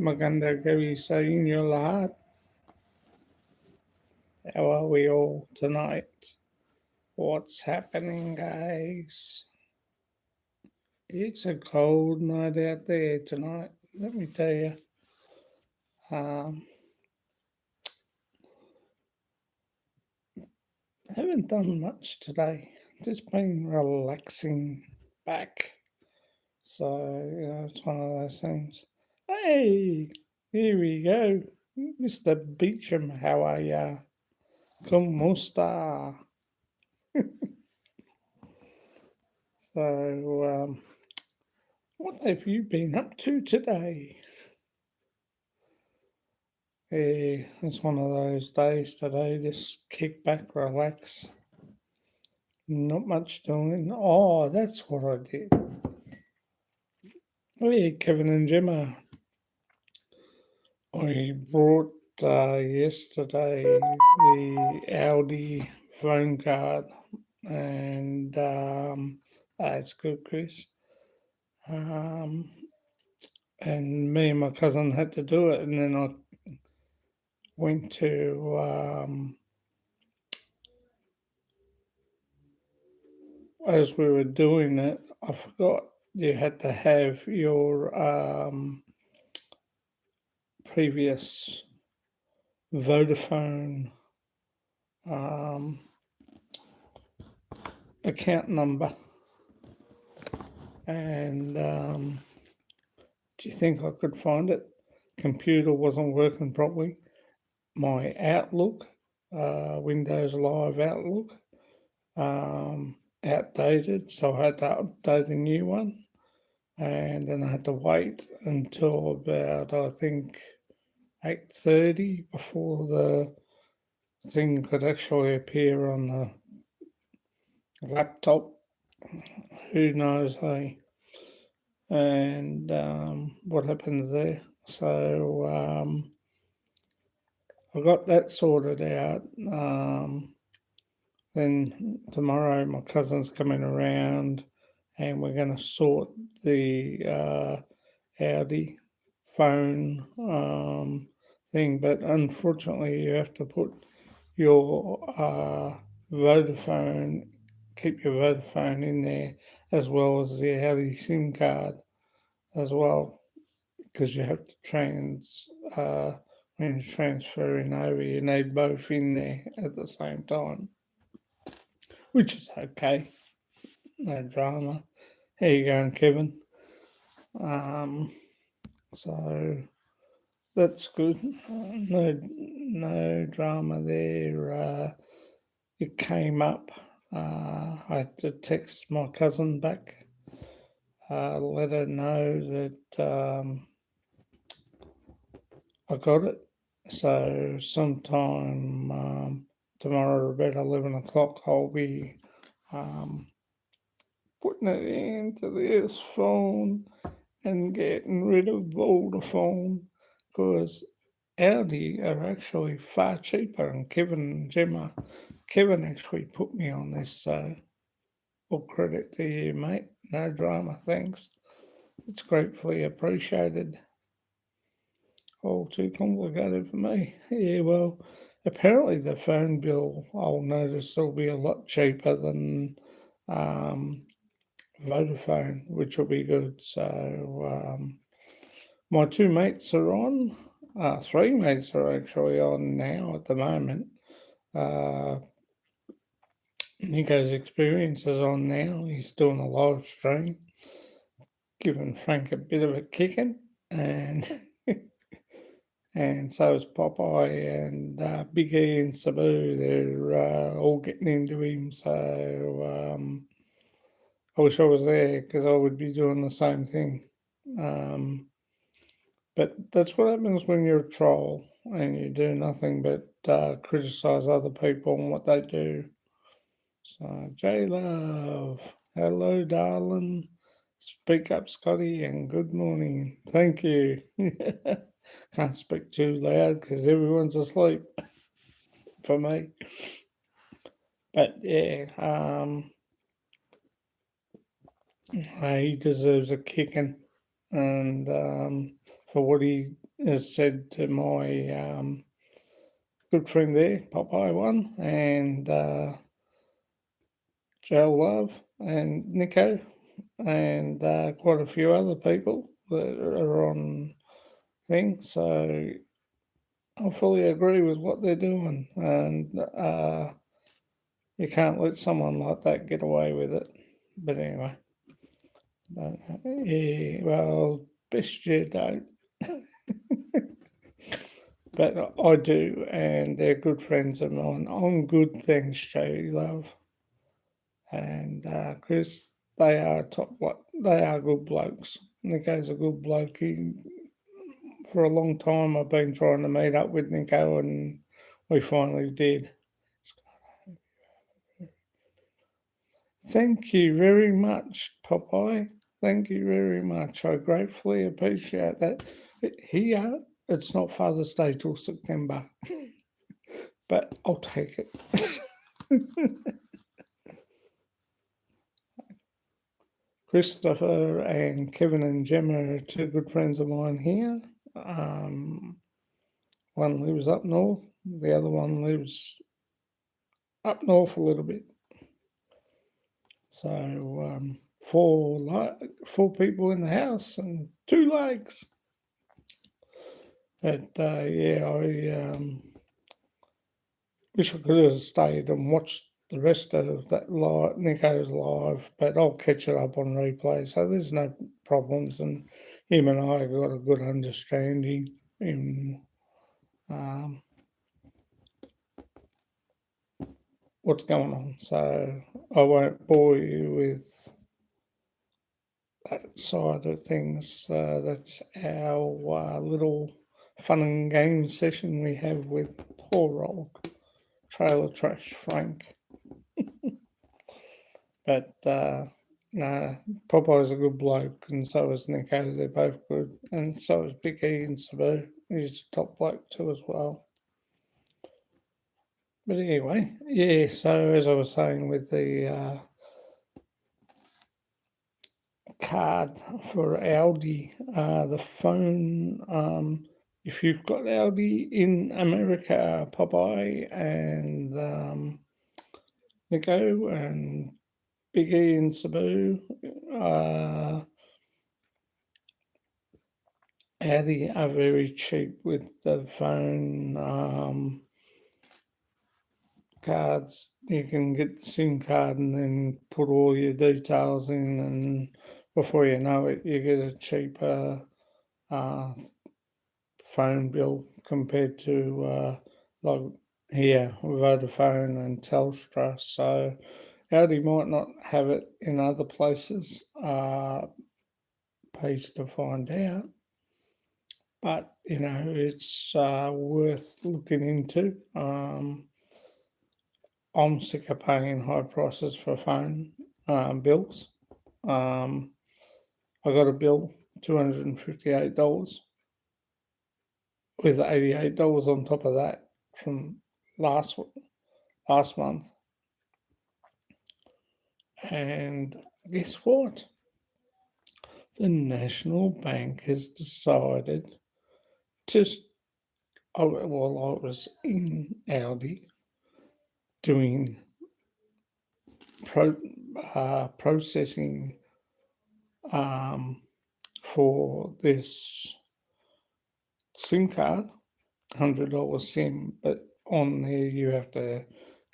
Maganda Gavi saying your lot. How are we all tonight? What's happening, guys? It's a cold night out there tonight. Let me tell you. Um, I haven't done much today. Just been relaxing back. So, it's one of those things. Hey, here we go. Mr. Beecham, how are ya? Como está? So, what have you been up to today? Yeah, it's one of those days today, just kick back, relax. Not much doing. Oh, that's what I did. Yeah, Kevin and Gemma. I brought yesterday the Audi phone card, and it's good, Chris. Um, and me and my cousin had to do it, and then I went to as we were doing it, I forgot you had to have your previous Vodafone um, account number. And do you think I could find it? Computer wasn't working properly. My Outlook, Windows Live Outlook, outdated, so I had to update a new one. And then I had to wait until about, I think, 8:30 before the thing could actually appear on the laptop. Who knows, hey? And what happened there? So I got that sorted out. Then tomorrow my cousin's coming around, and we're going to sort the Audi phone thing. But unfortunately, you have to put your Vodafone, keep your Vodafone in there, as well as the Audi SIM card as well, because you have to when you're transferring over, you need both in there at the same time, which is okay, no drama. How you going, Kevin? So that's good. No drama there. It came up. I had to text my cousin back, let her know that I got it. So sometime tomorrow about 11 o'clock, I'll be putting it into this phone and getting rid of Vodafone, because Audi are actually far cheaper. And Kevin actually put me on this, so all credit to you, mate. No drama, thanks. It's gratefully appreciated. All too complicated for me. Yeah, well, apparently the phone bill, I'll notice, will be a lot cheaper than Vodafone, which will be good. So my two mates are on. Three mates are actually on now at the moment. Nico's experience is on now. He's doing a live stream, giving Frank a bit of a kicking, and and so is Popeye and Big E and Sabu. They're all getting into him. So I wish I was there, because I would be doing the same thing. But that's what happens when you're a troll and you do nothing but criticize other people and what they do. So, J Love, hello, darling. Speak up, Scotty, and good morning. Thank you. Can't speak too loud because everyone's asleep for me. But yeah, he deserves a kicking. And for what he has said to my good friend there, Popeye One, and Joe Love and Nico, and quite a few other people that are on things. So I fully agree with what they're doing, and you can't let someone like that get away with it. But anyway, yeah, well, best you don't. But I do, and they're good friends of mine. On good things, Joe Love and Chris. They are they are good blokes. Nico's a good bloke. For a long time, I've been trying to meet up with Nico, and we finally did. Thank you very much, Popeye. Thank you very much. I gratefully appreciate that. Here, it's not Father's Day till September, but I'll take it. Christopher and Kevin and Gemma are two good friends of mine here. One lives up north, the other one lives up north a little bit. So four people in the house and two legs. But yeah, I wish I could have stayed and watched the rest of that Nico's live, but I'll catch it up on replay. So there's no problems, and him and I got a good understanding in what's going on. So I won't bore you with that side of things. That's our little fun and game session we have with poor old trailer trash Frank. But no, Popeye's a good bloke, and so is Nico. They're both good, and so is Big E and Sabu. He's a top bloke too as well. But anyway, yeah. So as I was saying with the card for Audi, the phone. If you've got Audi in America, Popeye and Nico and Big E and Sabu, Audi are very cheap with the phone cards. You can get the SIM card and then put all your details in, and before you know it, you get a cheaper phone bill compared to like here, Vodafone and Telstra. So Audi might not have it in other places. Pays to find out. But you know, it's worth looking into. I'm sick of paying high prices for phone bills. I got a bill $258 with $88 on top of that from last month. And guess what? The National Bank has decided just I was in Audi doing processing for this SIM card, $100 SIM, but on there you have to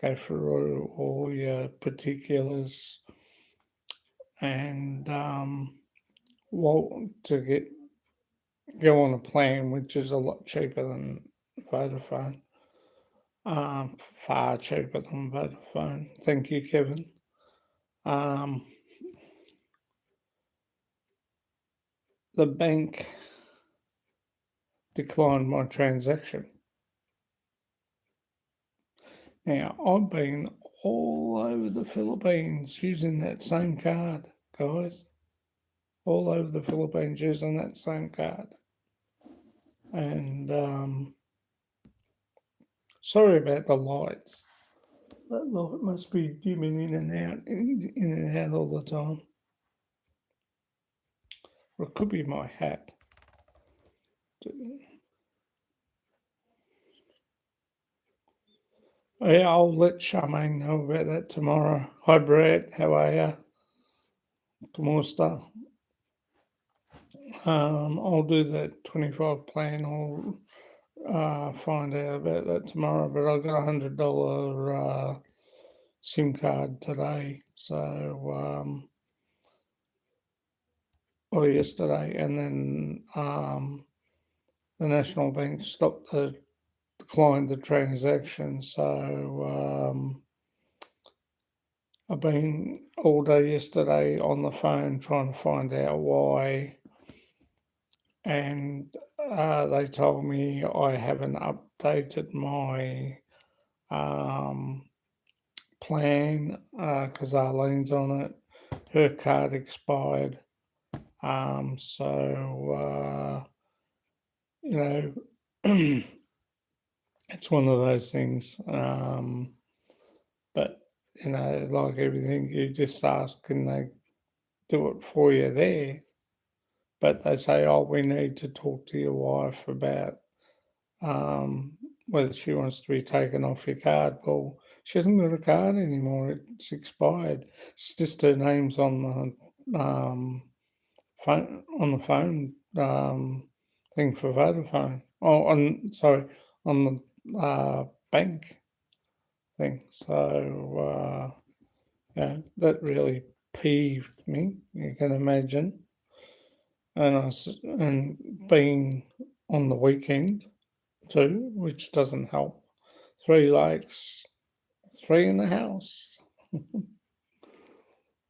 go through all your particulars and to go on a plan which is a lot cheaper than Vodafone. Far cheaper than Vodafone. Thank you, Kevin. The bank declined my transaction. Now, I've been all over the Philippines using that same card, guys. All over the Philippines using that same card. And sorry about the lights. That light must be dimming in and out all the time. Or it could be my hat. Yeah, I'll let Charmaine know about that tomorrow. Hi, Brett. How are you? ¿Cómo está? I'll do that 25 plan. I'll find out about that tomorrow. But I got $100 SIM card today. So, or yesterday, and then the National Bank declined the transaction. So I've been all day yesterday on the phone trying to find out why, and they told me I haven't updated my plan because Arlene's on it. Her card expired. So it's one of those things. But like everything, you just ask, can they do it for you there? But they say, oh, we need to talk to your wife about whether she wants to be taken off your card. Well, she hasn't got a card anymore. It's expired. It's just her name's on the phone thing for Vodafone. Oh, on the bank thing. So yeah, that really peeved me. You can imagine, and being on the weekend too, which doesn't help. 3 lakes, three in the house.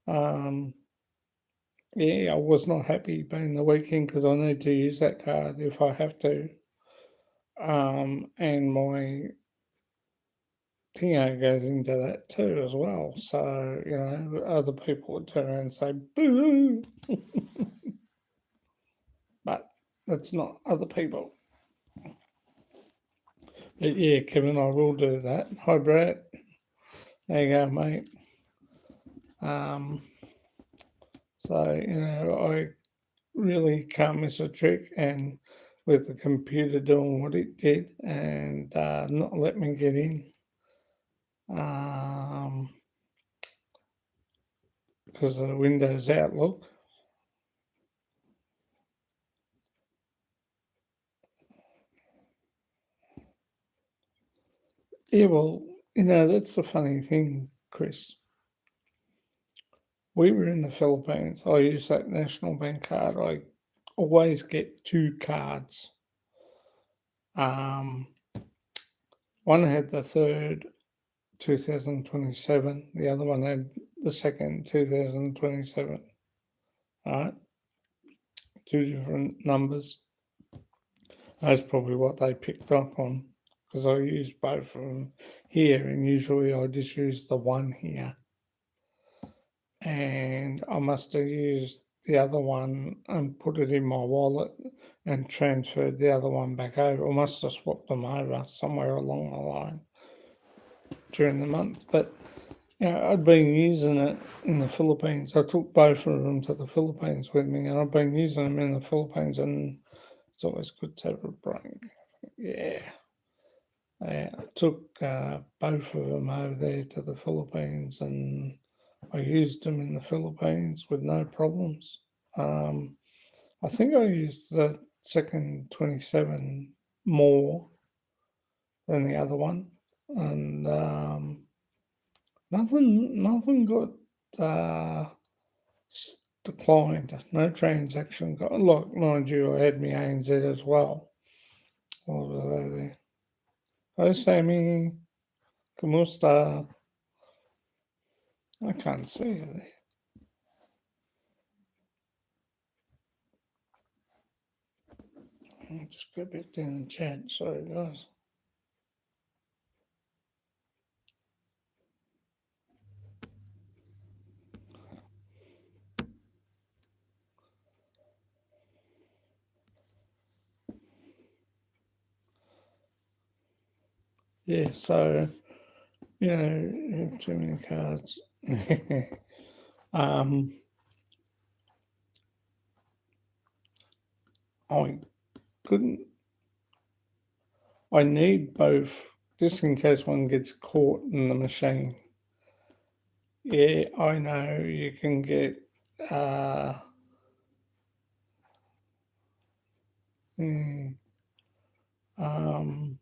Um, yeah, I was not happy being the weekend because I need to use that card if I have to. And my Tingo goes into that too as well. So, other people would turn around and say, boo, but that's not other people. But yeah, Kevin, I will do that. Hi, Brett. There you go, mate. So, I really can't miss a trick, and with the computer doing what it did and not let me get in. Because of the Windows Outlook. Yeah, well, that's the funny thing, Chris. We were in the Philippines. I use that National Bank card. I always get two cards. Um, one had the third 2027. The other one had the second 2027. Right, two different numbers. That's probably what they picked up on because I use both of them here, and usually I just use the one here. And I must have used the other one and put it in my wallet and transferred the other one back over. I must have swapped them over somewhere along the line during the month. But I'd been using it in the Philippines. I took both of them to the Philippines with me, and I've been using them in the Philippines, and it's always good to have a break. Yeah. I took both of them over there to the Philippines, and I used them in the Philippines with no problems. I think I used the second 27 more than the other one, and nothing got declined. No transaction got. Look, mind you, I had my ANZ as well. What was over there? Hi, Sammy. ¿Cómo está? I can't see you there. I'll just go back down the chat. Sorry, guys. Yeah, so, too many cards. I couldn't. I need both just in case one gets caught in the machine. Yeah, I know you can get. Uh, mm, um,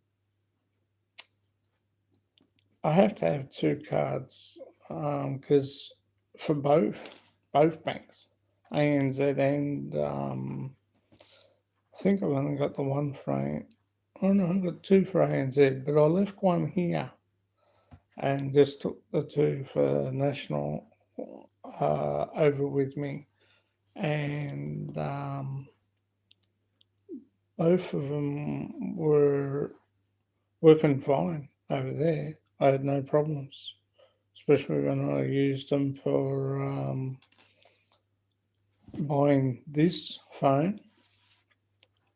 I have to have two cards because for both banks, ANZ and I think I've only got the one for Oh no, I've got two for ANZ, but I left one here and just took the two for national over with me, and both of them were working fine over there. I had no problems, especially when I used them for buying this phone.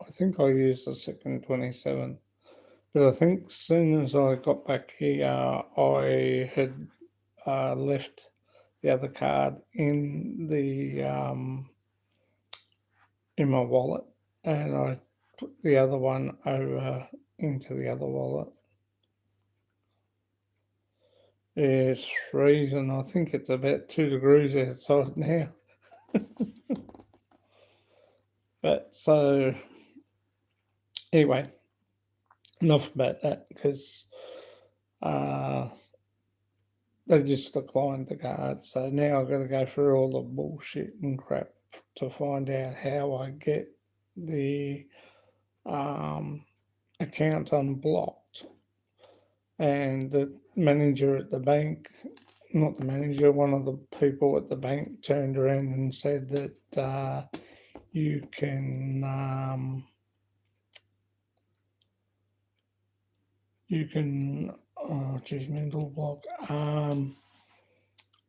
I think I used the second 27, but I think as soon as I got back here, I had left the other card in my wallet, and I put the other one over into the other wallet. It's freezing. I think it's about 2 degrees outside now. But so anyway, enough about that because uh, they just declined the card. So now I've got to go through all the bullshit and crap to find out how I get the account unblocked. And the manager at the bank, not the manager, one of the people at the bank turned around and said that you can oh geez, mental block,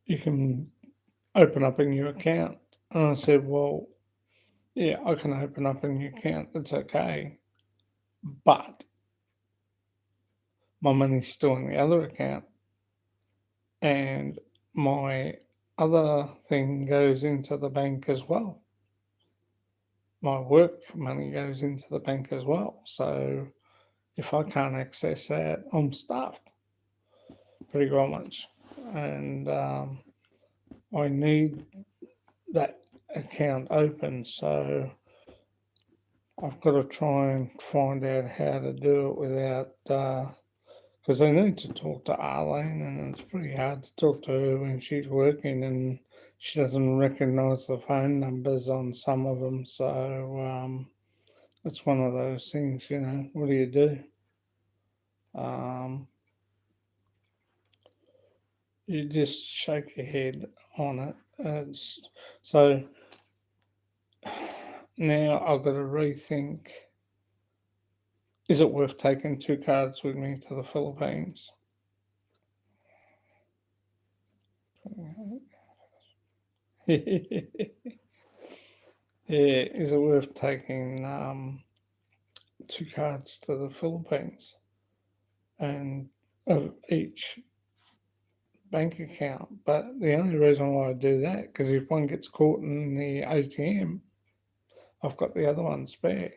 you can open up a new account. And I said, well, yeah, I can open up a new account, that's okay, but my money's still in the other account, and my other thing goes into the bank as well. My work money goes into the bank as well. So if I can't access that, I'm stuffed pretty well much. And I need that account open. So I've got to try and find out how to do it without, because I need to talk to Arlene, and it's pretty hard to talk to her when she's working and she doesn't recognise the phone numbers on some of them. So it's one of those things, what do you do? Um, you just shake your head on it. So now I've got to rethink, is it worth taking two cards with me to the Philippines? Yeah, is it worth taking two cards to the Philippines and of each bank account? But the only reason why I do that, because if one gets caught in the ATM, I've got the other one spare.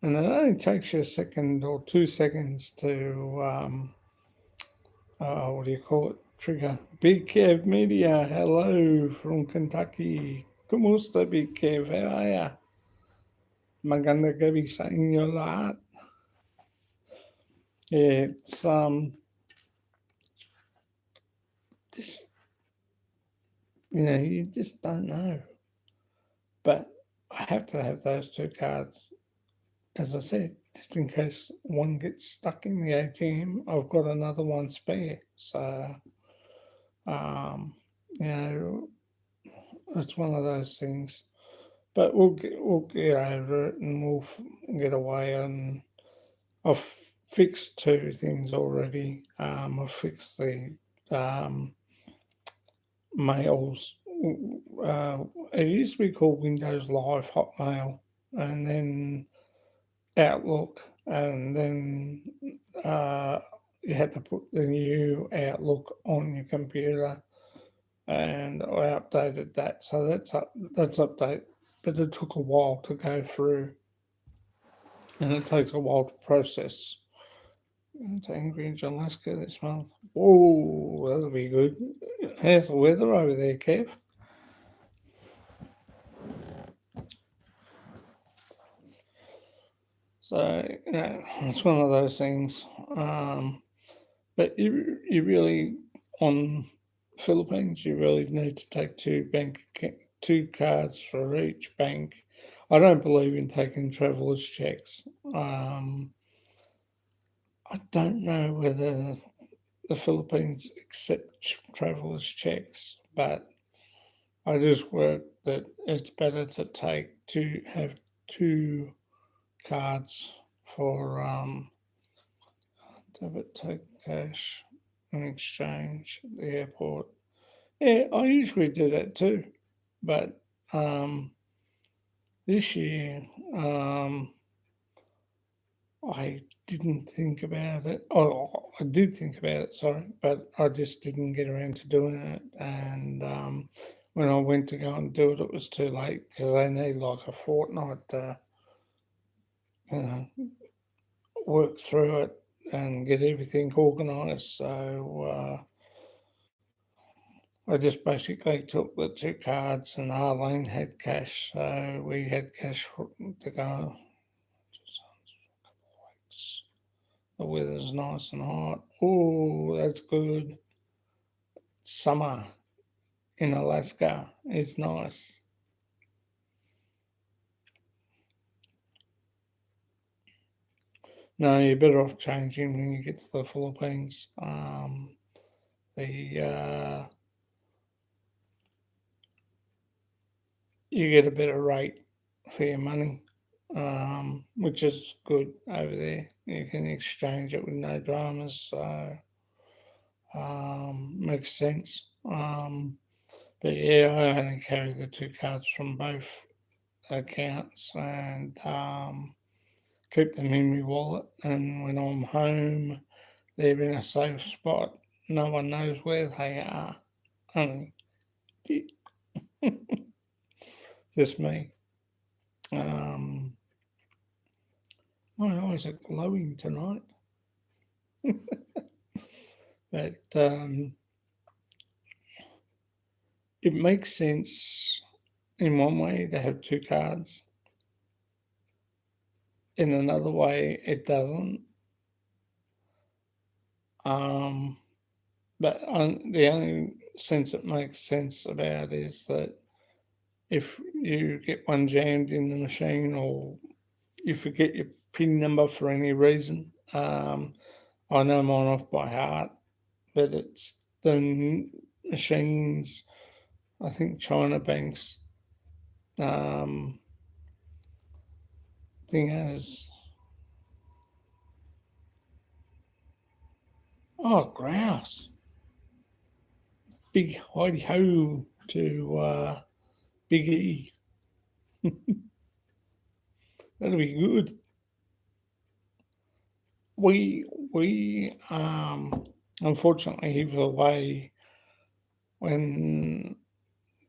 And it only takes you a second or 2 seconds to, what do you call it? Trigger. Big Kev Media, hello from Kentucky. Kumusta, Big Kev? How are ya? Maganda gabi sa inyo lahat. It's just, you just don't know. But I have to have those two cards, as I said, just in case one gets stuck in the ATM. I've got another one spare. So, um, you know, it's one of those things. But we'll get over it, and we'll get away. And I've fixed two things already. I've fixed the mails. It used to be called Windows Live Hotmail, and then Outlook, and then you had to put the new Outlook on your computer, and I updated that. So that's update, but it took a while to go through. and it takes a while to process. To Anchorage, Alaska this month. Whoa, that'll be good. How's the weather over there, Kev? So, it's one of those things. But you really, on Philippines, you really need to take two cards for each bank. I don't believe in taking travelers' checks. I don't know whether the Philippines accept travelers' checks, but I just work that it's better to have two cards for debit, take cash, and exchange at the airport. Yeah, I usually do that too, but um, this year I didn't think about it. Oh, I did think about it, sorry, but I just didn't get around to doing it. And when I went to go and do it, it was too late because they need like a fortnight to uh, work through it and get everything organised. So I just basically took the two cards, and Arlene had cash, so we had cash to go. The weather's nice and hot. Oh, that's good. Summer in Alaska is nice. No, you're better off changing when you get to the Philippines. The You get a better rate for your money, which is good over there. You can exchange it with no dramas, so makes sense. But yeah, I only carry the two cards from both accounts and keep them in my wallet. And when I'm home, they're in a safe spot. No one knows where they are. Only just me. Um, my eyes are glowing tonight, but it makes sense in one way to have two cards. In another way, it doesn't. Um, but the only sense it makes sense about is that if you get one jammed in the machine or you forget your PIN number for any reason, I know mine off by heart, but it's the machines. I think China Bank's um, thing has. Oh, grouse! Big hidey ho to Big E. That'll be good. We unfortunately he was away when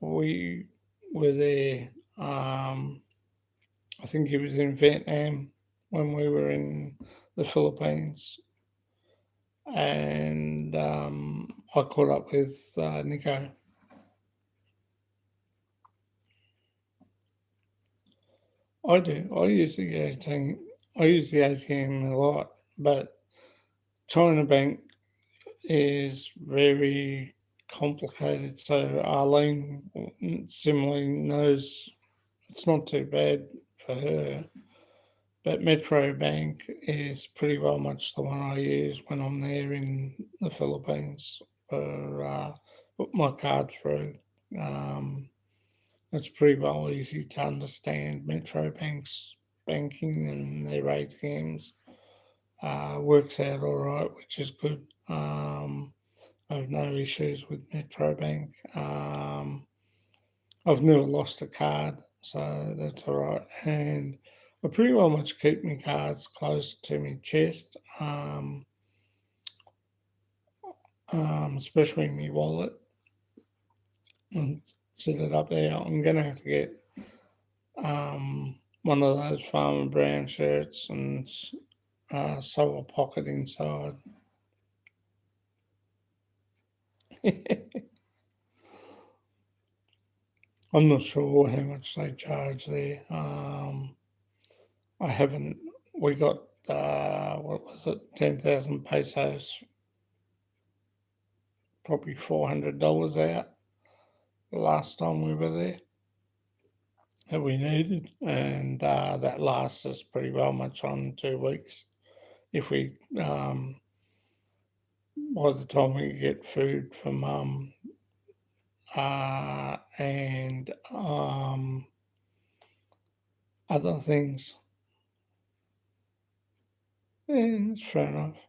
we were there. I think he was in Vietnam when we were in the Philippines, and I caught up with Nico. I do. I use the ATM. I use the ATM a lot, but China Bank is very complicated. So Arlene similarly knows it's not too bad for her. But Metro Bank is pretty well much the one I use when I'm there in the Philippines for put my card through. Um, it's pretty well easy to understand Metro Bank's banking and their ATMs. Works out all right, which is good. I have no issues with Metro Bank. I've never lost a card, so that's all right. And I pretty well much keep my cards close to my chest, especially my wallet, and set it up there. I'm gonna have to get one of those Farmer Brown shirts and sew a pocket inside. I'm not sure how much they charge there. I haven't. We got what was it? 10,000 pesos, probably $400 out the last time we were there that we needed, and that lasts us pretty well much on 2 weeks. If we by the time we get food from mum and other things, it's fair enough.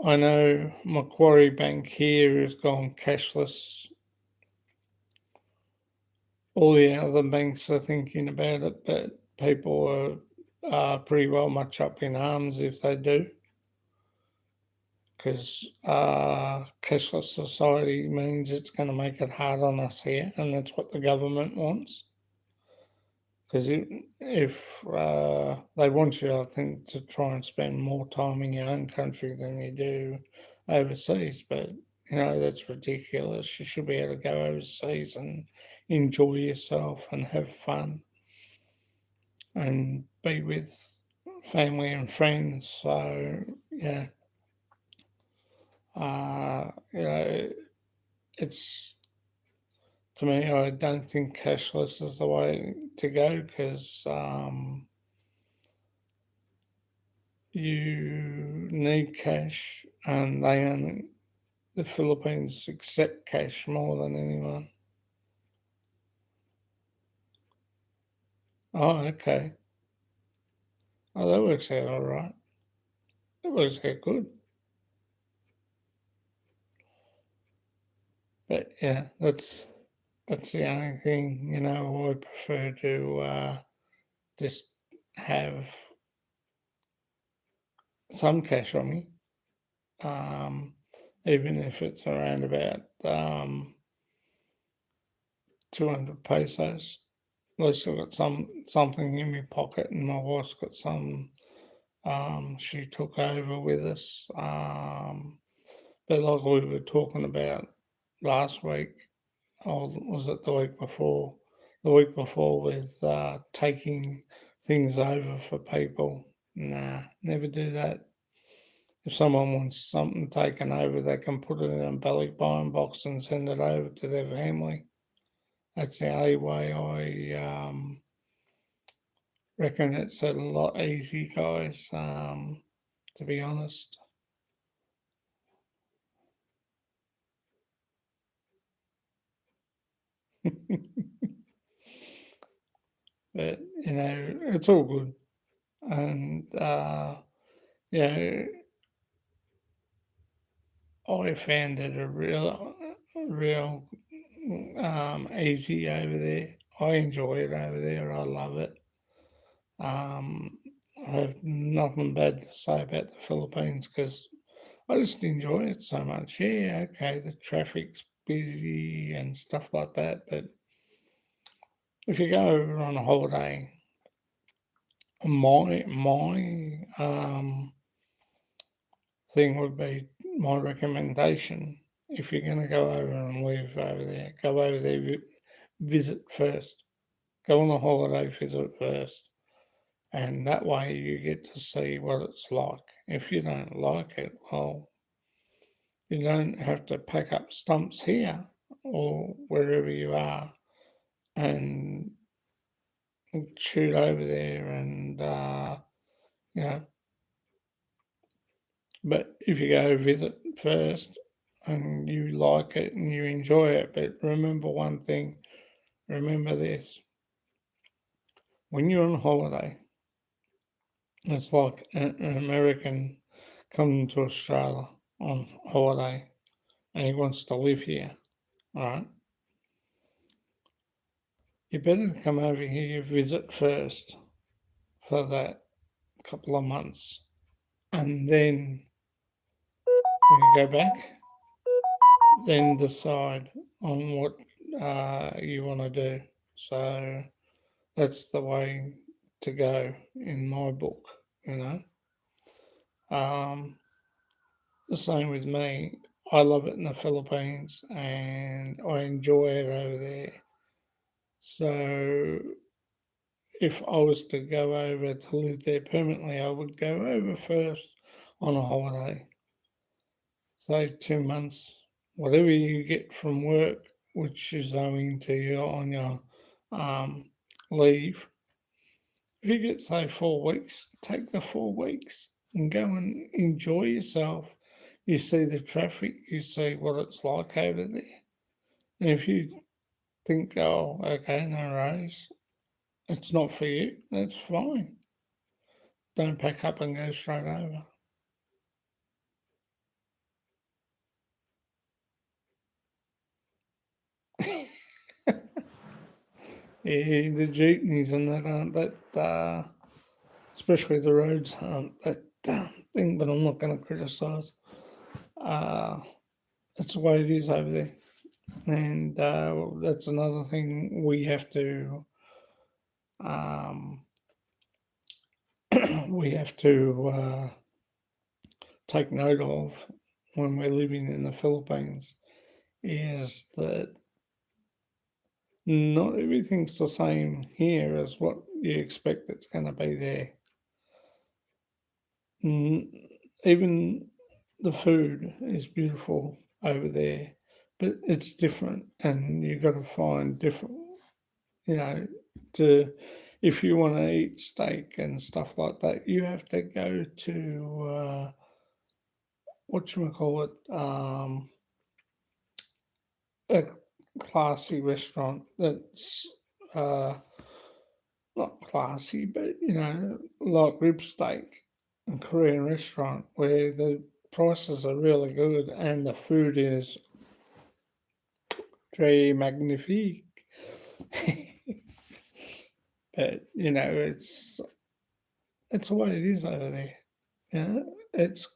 I know Macquarie Bank here has gone cashless. All the other banks are thinking about it, but people are pretty well much up in arms if they do, because cashless society means it's going to make it hard on us here, and that's what the government wants. Because if they want you, I think, to try and spend more time in your own country than you do overseas, but that's ridiculous. You should be able to go overseas and enjoy yourself and have fun and be with family and friends. So yeah, it's, to me, I don't think cashless is the way to go, because you need cash, and the Philippines accept cash more than anyone. Oh, okay. Oh, that works out all right. That works out good. But yeah, that's the only thing, I prefer to just have some cash on me, um, even if it's around about 200 pesos. At least I've got something in my pocket, and my wife's got some. She took over with us, but like we were talking about last week, or was it the week before? The week before, with taking things over for people. Nah, never do that. If someone wants something taken over, they can put it in a belly buying box and send it over to their family. That's the only way I reckon it's a lot easy, guys, to be honest. But, it's all good. And, yeah, I found it a real easy over there. I enjoy it over there. I love it. Um, I have nothing bad to say about the Philippines, because I just enjoy it so much. Yeah, okay, the traffic's busy and stuff like that, but if you go over on a holiday, my thing would be, my recommendation, if you're going to go over and live over there, go over there, visit first. Go on a holiday visit first, and that way you get to see what it's like. If you don't like it, well, you don't have to pack up stumps here or wherever you are and shoot over there, and you know. But if you go visit first and you like it and you enjoy it, but remember one thing, remember this: when you're on holiday, it's like an American coming to Australia on holiday and he wants to live here. All right, you better come over here, visit first for that couple of months, and then when you go back, then decide on what you want to do. So That's the way to go in my book, you know. Um, the same with me. I love it in the Philippines and I enjoy it over there. So if I was to go over to live there permanently, I would go over first on a holiday, say 2 months, whatever you get from work, which is owing to you on your um, leave. If you get, say, 4 weeks, take the 4 weeks and go and enjoy yourself. You see the traffic, you see what it's like over there. And if you think, oh, okay, no worries, it's not for you, that's fine. Don't pack up and go straight over. Yeah, the jeepneys and that aren't that, especially the roads aren't that thing, but I'm not going to criticise. Uh, it's the way it is over there. And that's another thing we have to um, we have to take note of when we're living in the Philippines is that not everything's the same here as what you expect it's going to be there. Even the food is beautiful over there, but it's different, and you got to find different, you know, to if you want to eat steak and stuff like that, you have to go to what you call it, a classy restaurant that's uh, not classy, but like rib steak, a Korean restaurant where the prices are really good and the food is très magnifique. But it's the way it is over there. It's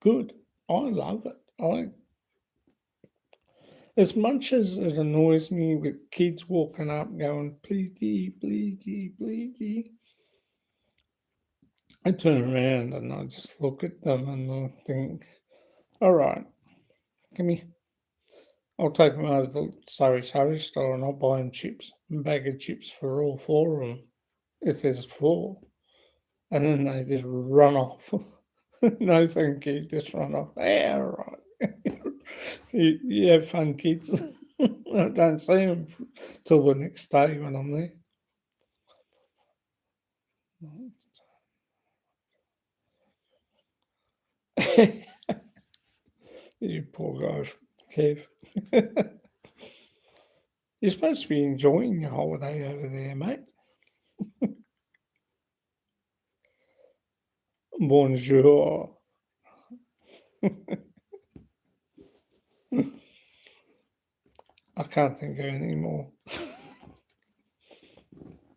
good. I love it. I As much as it annoys me with kids walking up going, pleasey, pleasey, pleasey, I turn around and I just look at them and I think, all right, give me, I'll take them over to the Surrey store and I'll buy them chips, a bag of chips for all four of them, if there's four. And then they just run off. No, thank you, just run off. Yeah, all right. You have fun, kids. I don't see them till the next day when I'm there. You poor guy, Kev. You're supposed to be enjoying your holiday over there, mate. Bonjour. I can't think of any more.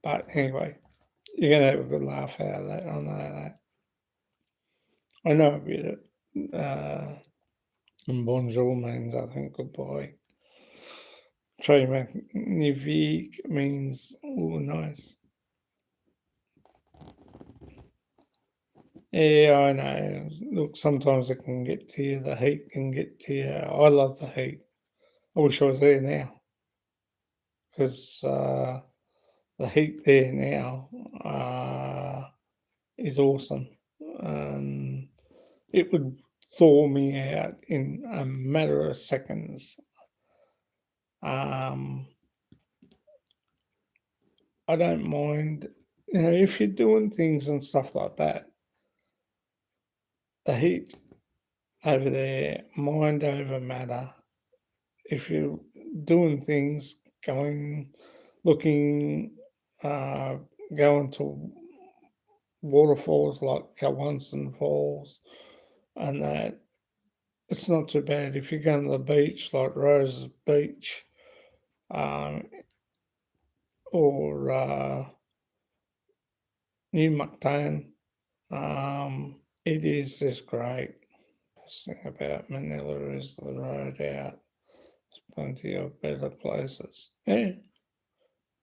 But anyway, you're going to have a good laugh out of that. I know that. I know a bit of it. And bonjour means, I think, goodbye. Très magnifique means, oh, nice. Yeah, I know. Look, sometimes it can get to you. The heat can get to you. I love the heat. I wish I was there now because the heat there now is awesome. And it would thaw me out in a matter of seconds. Um, I don't mind, if you're doing things and stuff like that, the heat over there, mind over matter. If you're doing things, going, looking, uh, going to waterfalls like Kawanson Falls and that, it's not too bad. If you go to the beach like Rose Beach um, or New Mactan, it is just great. Best thing about Manila is the road out. There's plenty of better places. Yeah,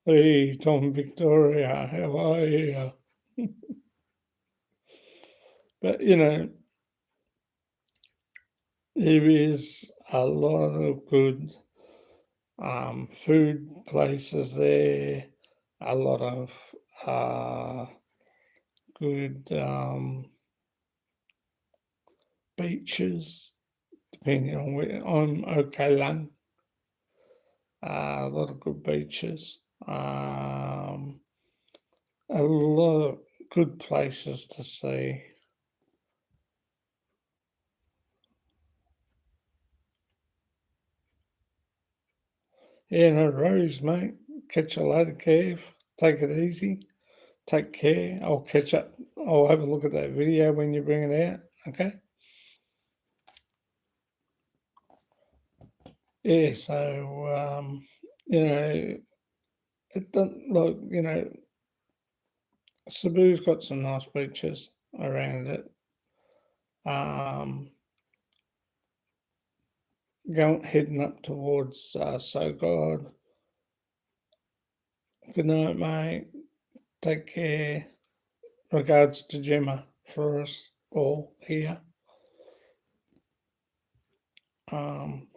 Hey, Tom Victoria, how are you? But there is a lot of good food places there, a lot of good beaches, depending on where I'm okay, a lot of good beaches, a lot of good places to see. Yeah, no worries, mate. Catch you later, Kev. Take it easy. Take care. I'll catch up. I'll have a look at that video when you bring it out. Okay. Yeah. So, it doesn't look. Cebu's got some nice beaches around it. Um, Going heading up towards So God. Good night, mate. Take care. Regards to Gemma for us all here. Um,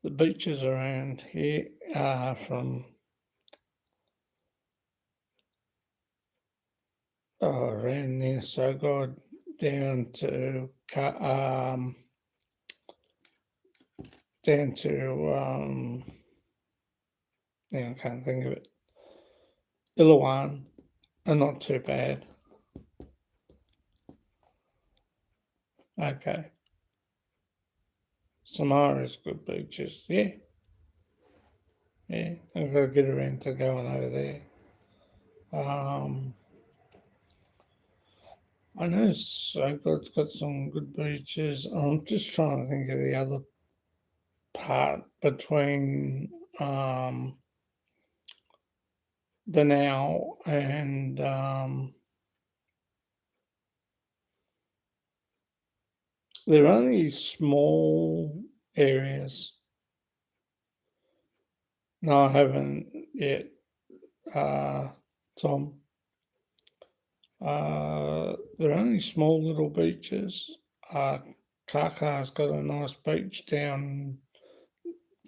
the beaches around here are from around there, so God down to down to yeah, I can't think of it. Illawarra are not too bad. Okay, Samara's good beaches. Yeah, yeah. I've got to get around to going over there. Um, I know so God's got some good beaches. I'm just trying to think of the other part between the now and they're only small areas. No, I haven't yet, uh, Tom. They're only small little beaches. Uh, Kaka's got a nice beach down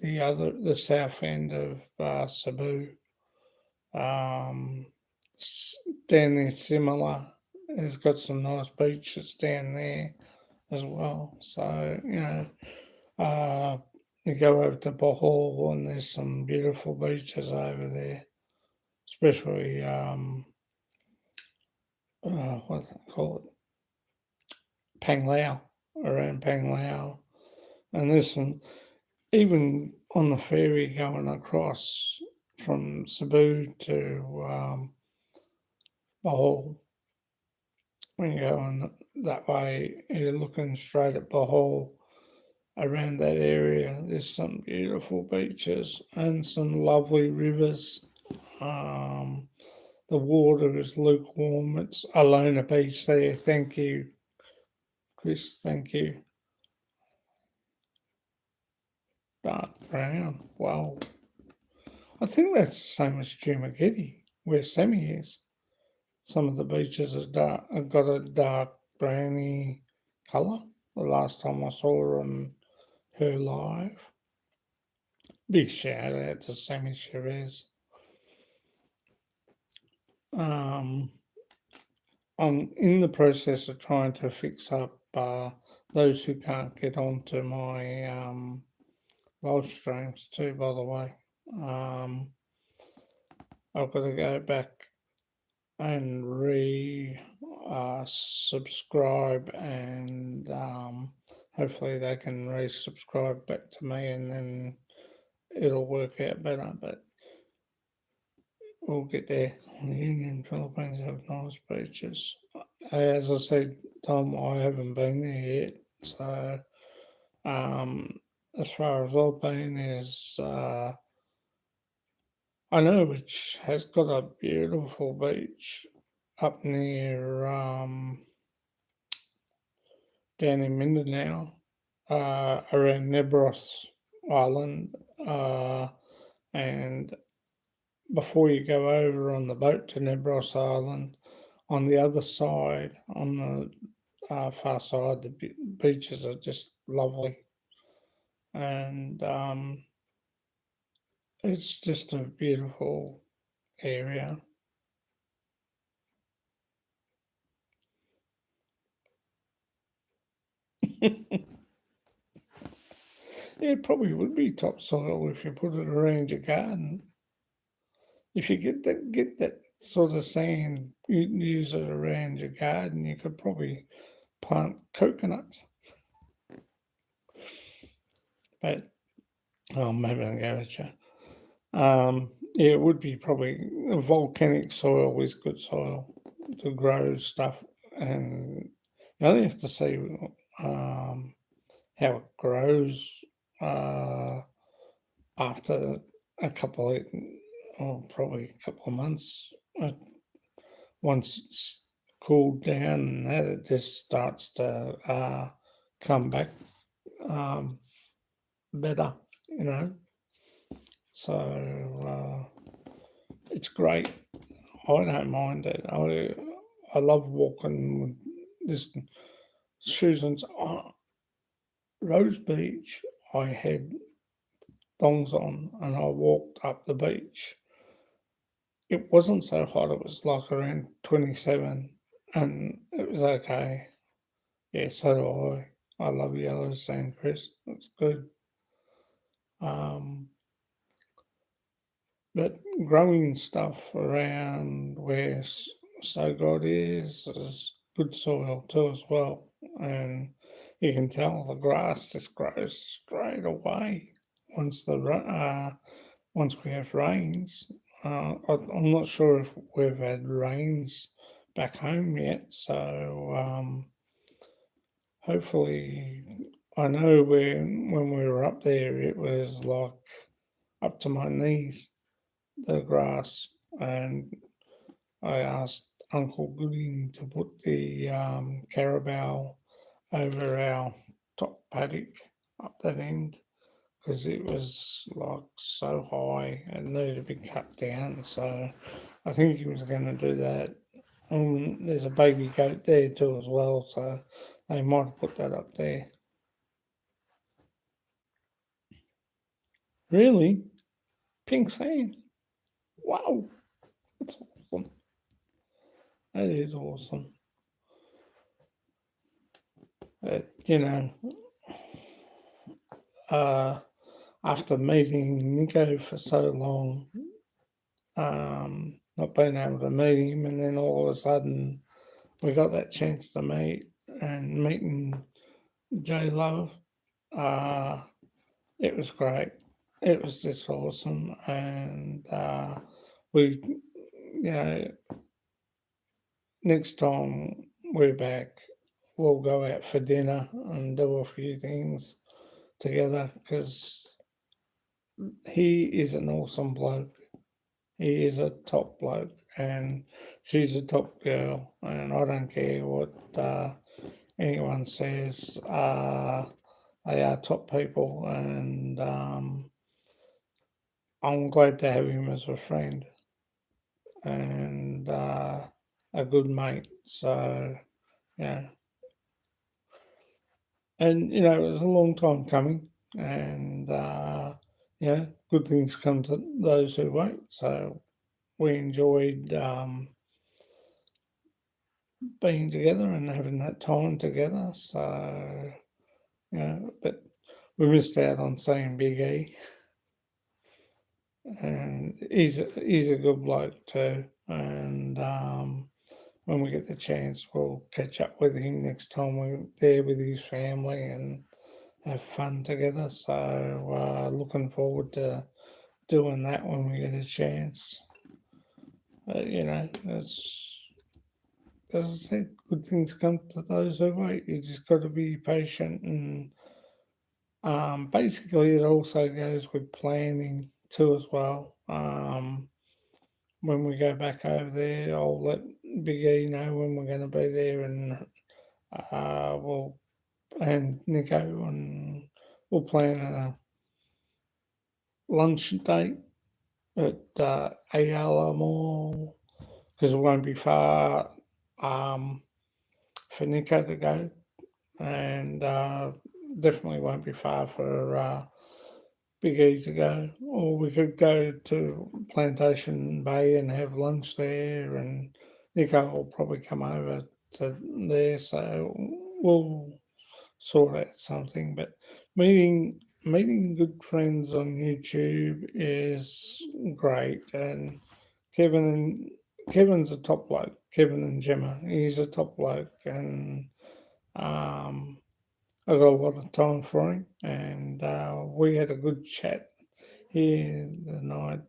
the south end of Cebu. Um, Down there, similar. It's got some nice beaches down there as well. So uh, you go over to Bohol and there's some beautiful beaches over there, especially what do they call it, Panglao, around Panglao, and there's some even on the ferry going across from Cebu to Bohol. When you're going that way, you're looking straight at Bohol. Around that area, there's some beautiful beaches and some lovely rivers. Um, the water is lukewarm. It's Alona Beach there. Thank you, Chris. Thank you. Dark brown. Wow. I think that's the same as Jumageddon, where Sammy is. Some of the beaches are dark, have got a dark browny colour. The last time I saw her live. Big shout out to Sammy Chavez. Um, I'm in the process of trying to fix up those who can't get onto my live streams too, by the way. I've got to go back and subscribe and hopefully they can resubscribe back to me and then it'll work out better. But we'll get there. The Union Philippines have nice beaches. As I said, Tom, I haven't been there yet. So, as far as I've been is, I know which has got a beautiful beach up near, down in Mindanao, around Nebros Island. And before you go over on the boat to Nebros Island, on the other side, on the far side, the beaches are just lovely, and it's just a beautiful area. It probably would be topsoil if you put it around your garden. If you get that sort of sand, you use it around your garden, you could probably plant coconuts. But I'm having a go at you. Yeah, it would be probably volcanic soil is good soil to grow stuff, and you only have to see how it grows uh, after a couple of, probably a couple of months. Uh, Once it's cooled down and that, it just starts to come back um, better, you know. So it's great. I don't mind it. I love walking with this Susan's Rose Beach. I had thongs on and I walked up the beach. It wasn't so hot. It was like around 27, and it was okay. Yeah, so do I. I love yellow sand, Chris. It's good. Um, but growing stuff around where So God is good soil too as well. And you can tell the grass just grows straight away once once we have rains. I'm not sure if we've had rains back home yet, so hopefully, I know when we were up there, it was like up to my knees, the grass, and I asked Uncle Gooding to put the carabao over our top paddock up that end because it was like so high and needed to be cut down. So I think he was going to do that. And there's a baby goat there too as well, so they might have put that up there. Really? Pink sand? Wow, that's awesome. That is awesome. But, uh, after meeting Nico for so long, not being able to meet him, and then all of a sudden we got that chance to meet and meeting J Love. Uh, it was great. It was just awesome, and we, you know, next time we're back, we'll go out for dinner and do a few things together because he is an awesome bloke. He is a top bloke, and she's a top girl, and I don't care what anyone says. They are top people, and I'm glad to have him as a friend and a good mate. So, yeah, and it was a long time coming, and good things come to those who wait. So we enjoyed being together and having that time together. So but we missed out on seeing Big E, and he's a good bloke too. And when we get the chance, we'll catch up with him next time we're there with his family and have fun together. So looking forward to doing that when we get a chance. It's as I said, good things come to those who wait. You just got to be patient, and basically, it also goes with planning too as well. When we go back over there, I'll let Big E know when we're going to be there, and we'll and Nico, and we'll plan a lunch date at ALM, because it won't be far for Nico to go, and definitely won't be far for Big E to go. Or we could go to Plantation Bay and have lunch there, and Nico will probably come over to there, so we'll sort out something. But meeting good friends on YouTube is great, and Kevin's a top bloke. Kevin and Gemma, he's a top bloke, and um, I got a lot of time for him, and we had a good chat here the night.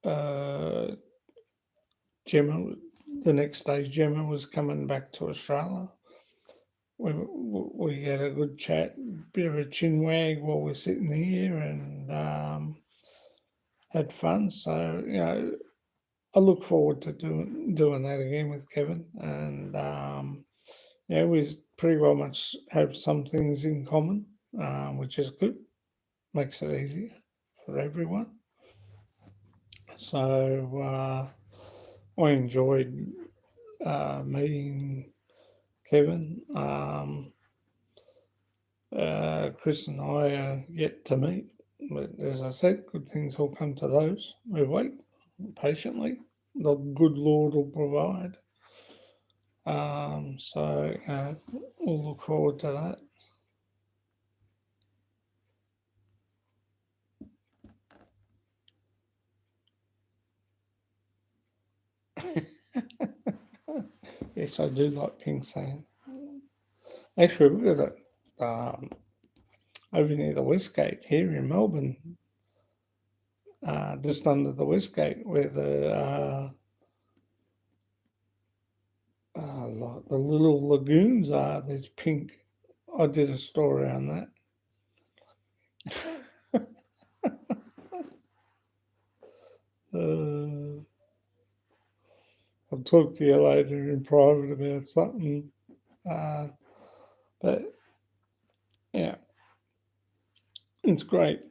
Uh, Gemma, the next day, Gemma was coming back to Australia. We had a good chat, bit of a chin wag while we're sitting here, and had fun. So I look forward to doing that again with Kevin, and we pretty well much have some things in common, which is good. Makes it easier for everyone. So I enjoyed meeting Kevin. Chris and I are yet to meet, but as I said, good things will come to those who wait patiently. The good Lord will provide. So we'll look forward to that. Yes, I do like pink sand. Actually, we've got it over near the Westgate here in Melbourne, just under the Westgate, where like the little lagoons are. There's pink. I did a story on that. Uh, I'll talk to you later in private about something. Uh, but yeah, it's great.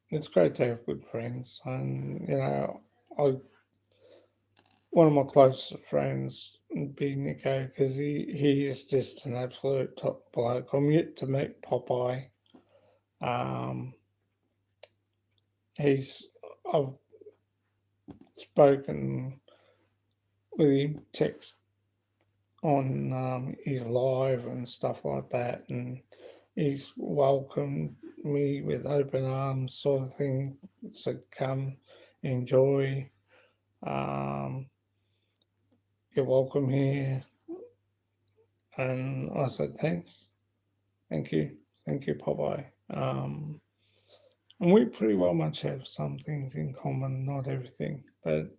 It's great to have good friends, and I one of my closest friends would be Nico because he is just an absolute top bloke. I'm yet to meet Popeye. Um, he's I've spoken with him text on his live and stuff like that, and he's welcomed me with open arms, sort of thing. Said, "Come, enjoy. Um, you're welcome here." And I said, "Thanks, thank you, Popeye." And we pretty well much have some things in common, not everything, but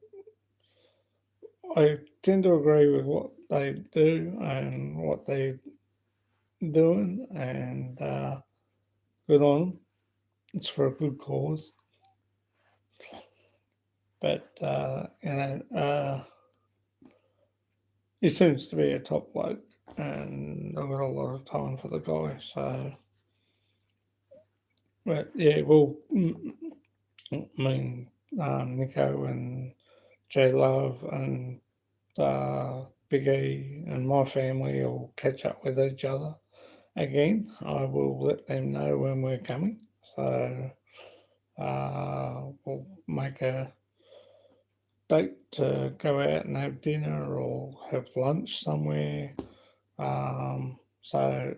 I tend to agree with what they do and what they're doing, and good on 'em. It's for a good cause. But he seems to be a top bloke, and I've got a lot of time for the guy. So, but yeah, well, I mean, Nico and J Love and Big E and my family will catch up with each other again. I will let them know when we're coming. So we'll make a date to go out and have dinner or have lunch somewhere. So,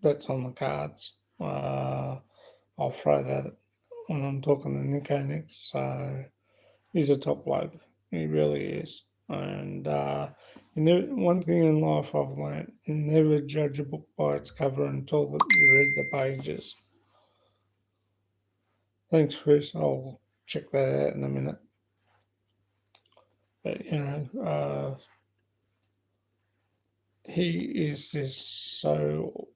that's on the cards. I'll throw that when I'm talking to Nico next. So he's a top bloke. He really is. And one thing in life I've learned: never judge a book by its cover until you read the pages. Thanks, Chris. I'll check that out in a minute. But he is just so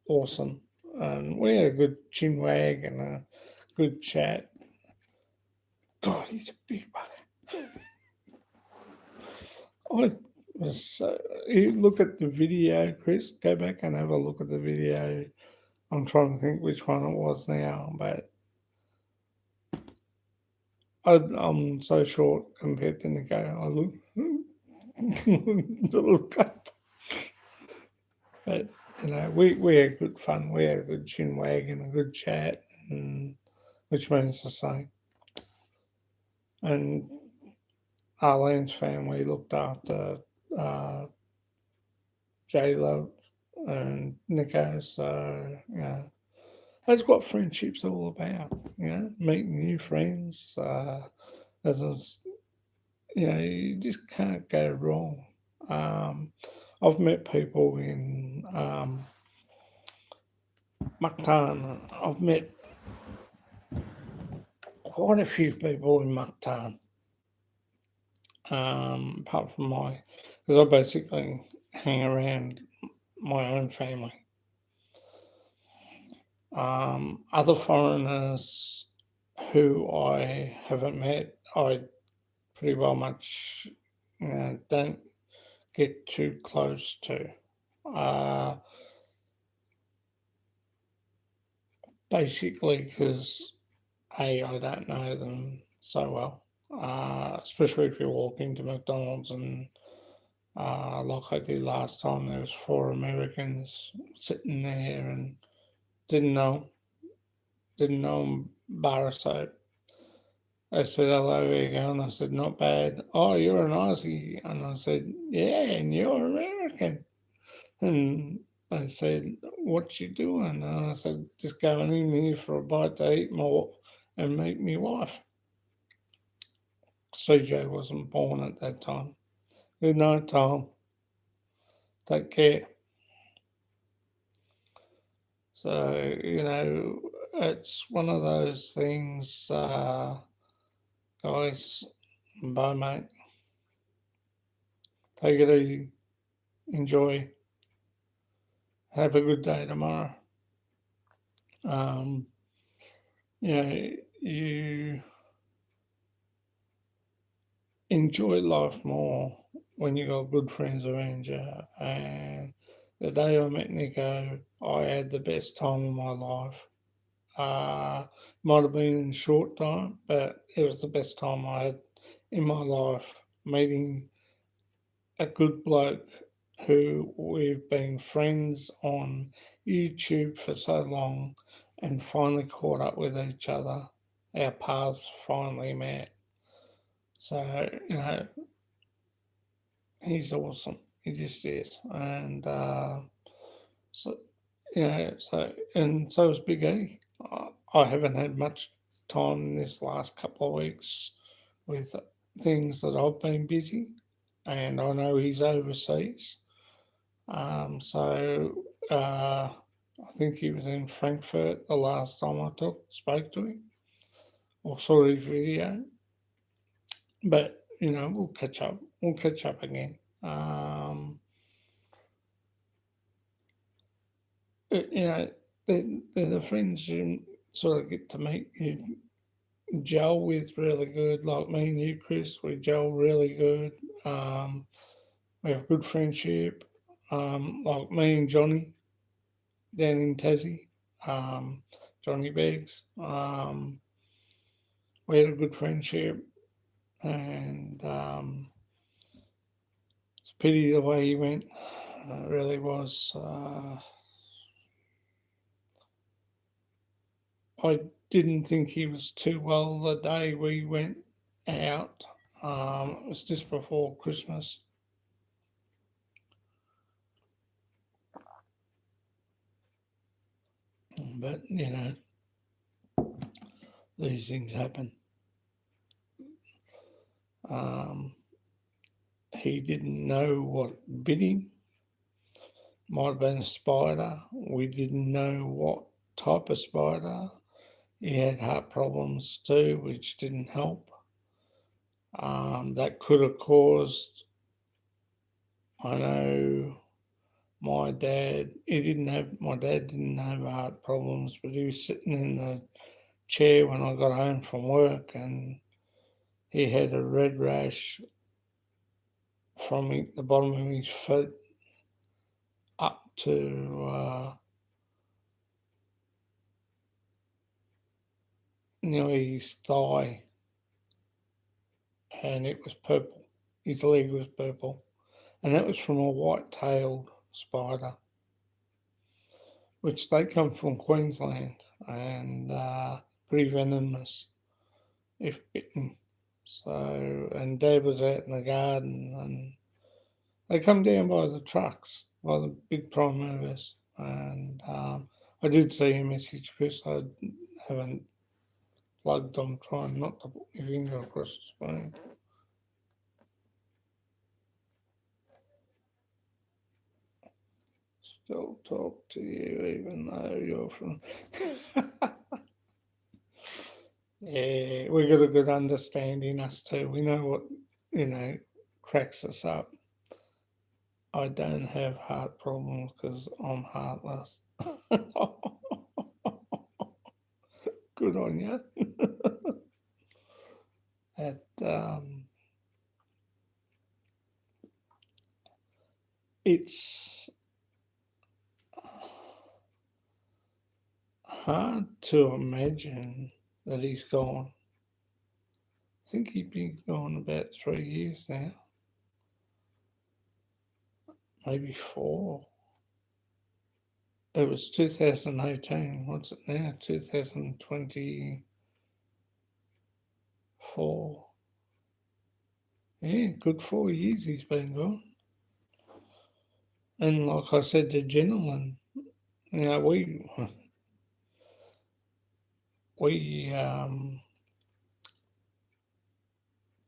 awesome. And we had a good chin wag and a good chat. God, he's a big bugger. I was so, you look at the video, Chris. Go back and have a look at the video I'm trying to think which one it was now, but I'm so short compared to Nico. I look to look up, but we had good fun. We had a good chin wag and a good chat, and which means the same. And Arlene's family looked after uh, J-Lo and Nico, so that's what friendship's all about. Meeting new friends. As I was, you just can't go wrong. Um, I've met people in Mactan. I've met quite a few people in Mactan. Apart from because I basically hang around my own family. Other foreigners who I haven't met, I pretty well much don't get too close to. Uh, Basically, because I don't know them so well, especially if you walk into McDonald's and like I did last time, there was four Americans sitting there and didn't know didn't know them bar soap. I said, hello, how you going? I said, not bad. Oh, you're an Aussie. And I said, yeah, and you're American. And I said, what you doing? And I said, just going in here for a bite to eat more and meet me wife. CJ wasn't born at that time. Good night, Tom. Take care. So, it's one of those things, guys. Bye, mate. Take it easy. Enjoy. Have a good day tomorrow. Um, you enjoy life more when you got good friends around you. And the day I met Nico, I had the best time of my life. Might have been a short time, but it was the best time I had in my life meeting a good bloke who we've been friends on YouTube for so long and finally caught up with each other. Our paths finally met. So, he's awesome. He just is. And so, and so is Big E. I haven't had much time in this last couple of weeks with things that I've been busy, and I know he's overseas. So I think he was in Frankfurt the last time I spoke to him or saw his video. But we'll catch up. We'll catch up again. They're the friends you sort of get to meet. You gel with really good. Like me and you, Chris, we gel really good. We have good friendship. Like me and Johnny down in Tassie, Johnny Beggs. We had a good friendship, and it's a pity the way he went. It really was. I didn't think he was too well the day we went out. It was just before Christmas. But, these things happen. He didn't know what bit him. Might have been a spider. We didn't know what type of spider. He had heart problems too, which didn't help. That could have caused, I know, my dad didn't have heart problems, but he was sitting in the chair when I got home from work and he had a red rash from the bottom of his foot up to near his thigh, and it was purple. His leg was purple, and that was from a white-tailed spider, which they come from Queensland and pretty venomous if bitten. So, and Dad was out in the garden, and they come down by the trucks, by the big prime movers, and I did see a message, Chris. I haven't plugged. I'm trying not to put my finger across the screen. Still talk to you even though you're from. Yeah, we got a good understanding, us two. We know what, cracks us up. I don't have heart problems because I'm heartless. Good on you. That it's hard to imagine that he's gone. I think he's been gone about 3 years now, maybe 4. It was 2018. What's it now? 2024. Yeah, good 4 years he's been gone. And like I said to gentlemen, we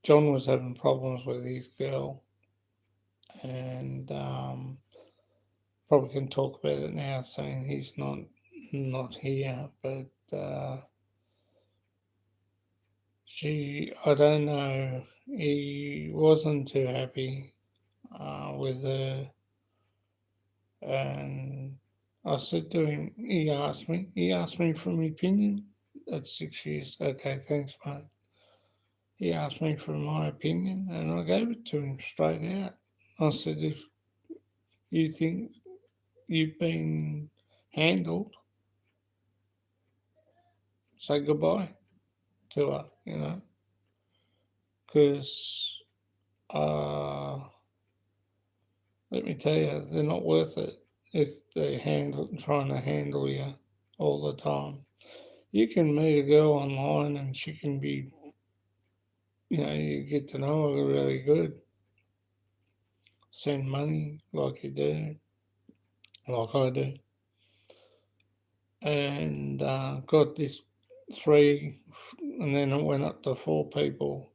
John was having problems with his girl, and probably can talk about it now, saying he's not here, but I don't know, he wasn't too happy with her, and I said to him, he asked me for my opinion. At 6 years, okay, thanks, mate. He asked me for my opinion, and I gave it to him straight out. I said, if you think you've been handled, say goodbye to her, because let me tell you, they're not worth it if they're trying to handle you all the time. You can meet a girl online and she can be, you get to know her really good, send money like you do, like I do, and got this 3, and then it went up to 4 people.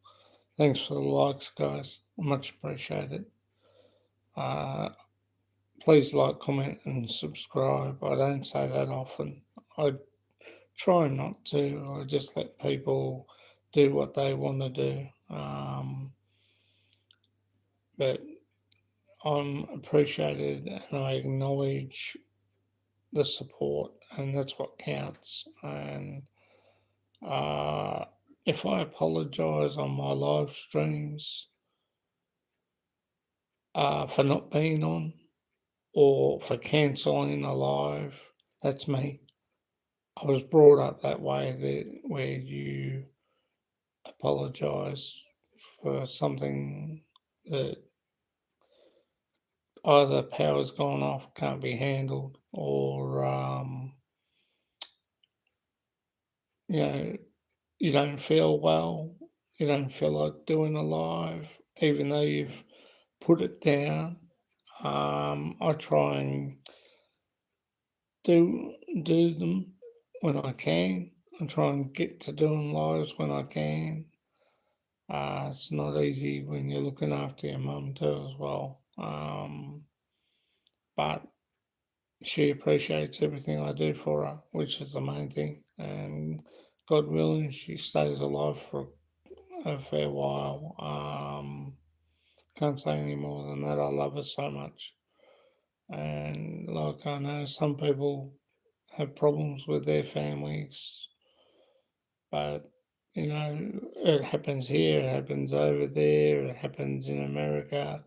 Thanks for the likes, guys. Much appreciated. Please like, comment, and subscribe. I don't say that often. I try not to. I just let people do what they want to do. But I'm appreciated and I acknowledge the support, and that's what counts. And if I apologise on my live streams for not being on or for cancelling a live, that's me. I was brought up that way, that where you apologise for something that either power's gone off, can't be handled, or you know you don't feel well, you don't feel like doing a live, even though you've put it down. I try and do them when I can. I try and get to doing lives when I can. It's not easy when you're looking after your mum too as well. But she appreciates everything I do for her, which is the main thing. And God willing, she stays alive for a fair while. Can't say any more than that. I love her so much. And like I know some people have problems with their families, but it happens here, it happens over there, it happens in America.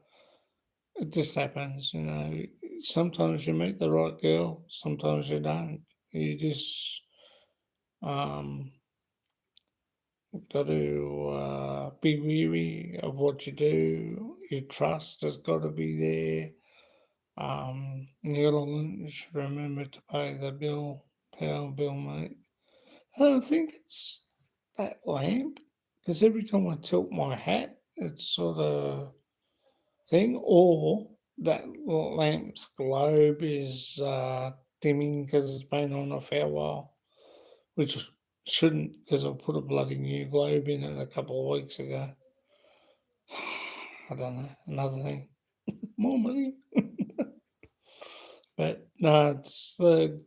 It just happens. Sometimes you meet the right girl, sometimes you don't. You just, um, got to be weary of what you do. Your trust has got to be there. You should remember to pay the power bill, mate. I think it's that lamp, because every time I tilt my hat, it's sort of thing, or that lamp's globe is dimming because it's been on a fair while, which shouldn't, because I put a bloody new globe in it a couple of weeks ago. I don't know, another thing, more money. But no, it's the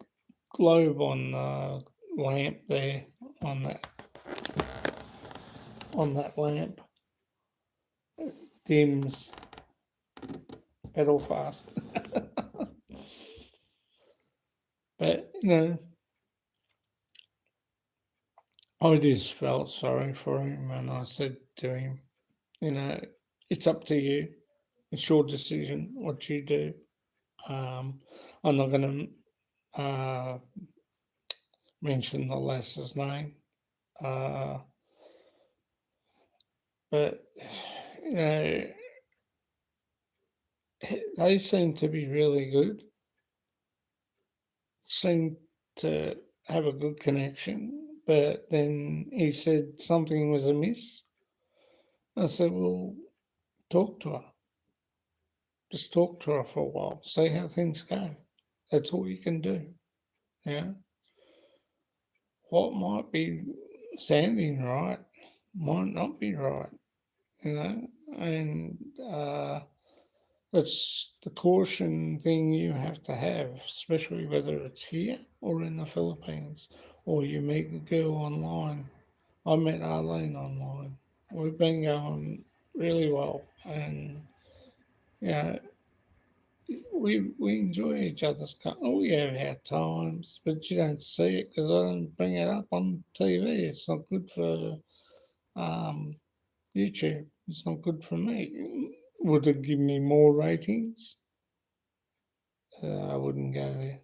globe on the lamp there, on that lamp dims pedal fast. But I just felt sorry for him, and I said to him, you know, it's up to you. It's your decision what you do. I'm not going to mention the lass's name, uh, but you know, they seem to be really good. Seem to have a good connection. But then he said something was amiss. I said, well, talk to her. Just talk to her for a while. See how things go. That's all you can do. Yeah. What might be sounding right might not be right, and that's the caution thing you have to have, especially whether it's here or in the Philippines, or you meet a girl online. I met Arlene online. We've been going really well, and you know, we enjoy each other's company. We have our times, but you don't see it because I don't bring it up on TV. It's not good for um, YouTube. It's not good for me. Would it give me more ratings? I wouldn't go there.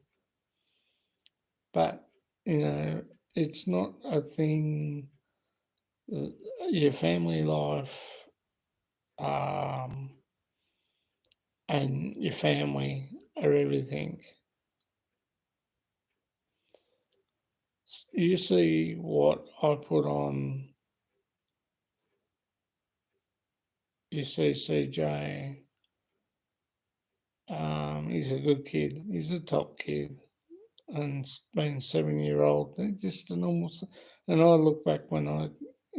But it's not a thing. Your family life um, and your family are everything. You see what I put on. You see CJ. He's a good kid. He's a top kid, and being 7-year old, they're just a normal. And I look back when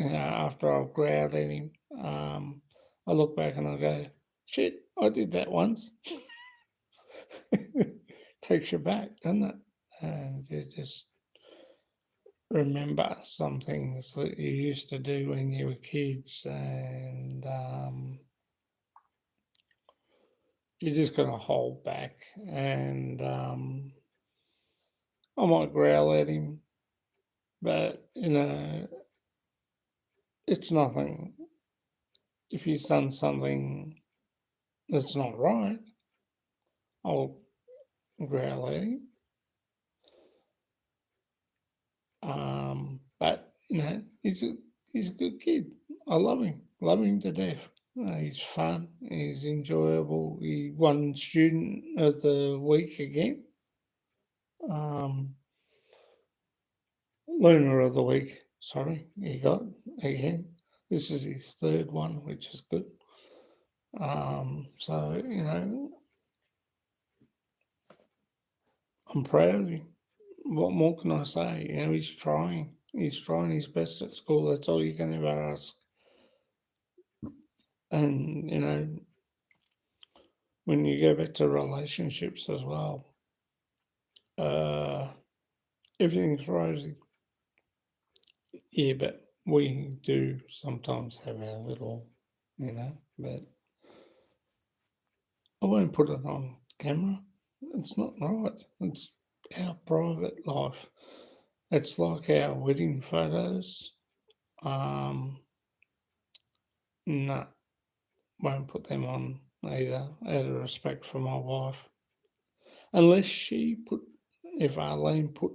after I've growled at him, I look back and I go, "Shit, I did that once." Takes you back, doesn't it? And you just remember some things that you used to do when you were kids, and you just got to hold back. And I might growl at him, but it's nothing. If he's done something that's not right, I'll growl at him. But he's a good kid. I love him to death. He's fun. He's enjoyable. He won Student of the Week again. Um, Learner of the Week. Sorry, he got again. This is his third one, which is good. So I'm proud of him. What more can I say? He's trying. He's trying his best at school. That's all you can ever ask. And when you go back to relationships as well, uh, everything's rosy. Yeah, but we do sometimes have our little, but I won't put it on camera. It's not right. It's our private life. It's like our wedding photos. No, won't put them on either, out of respect for my wife. Unless if Arlene put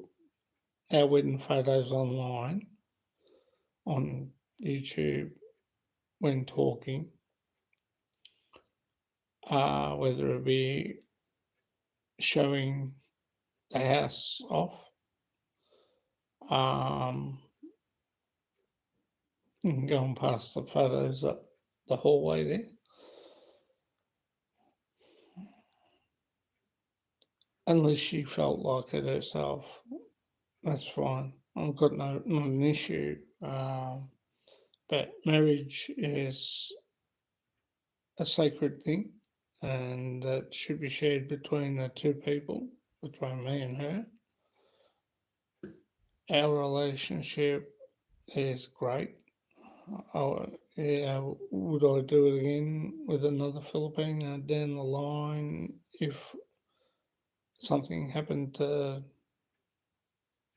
our wedding photos online on YouTube when talking, whether it be showing the house off, um, and going past the photos up the hallway there. Unless she felt like it herself, that's fine. I've got not an issue. But marriage is a sacred thing, and it should be shared between the two people, between me and her. Our relationship is great. Yeah, would I do it again with another Filipino down the line if something happened to?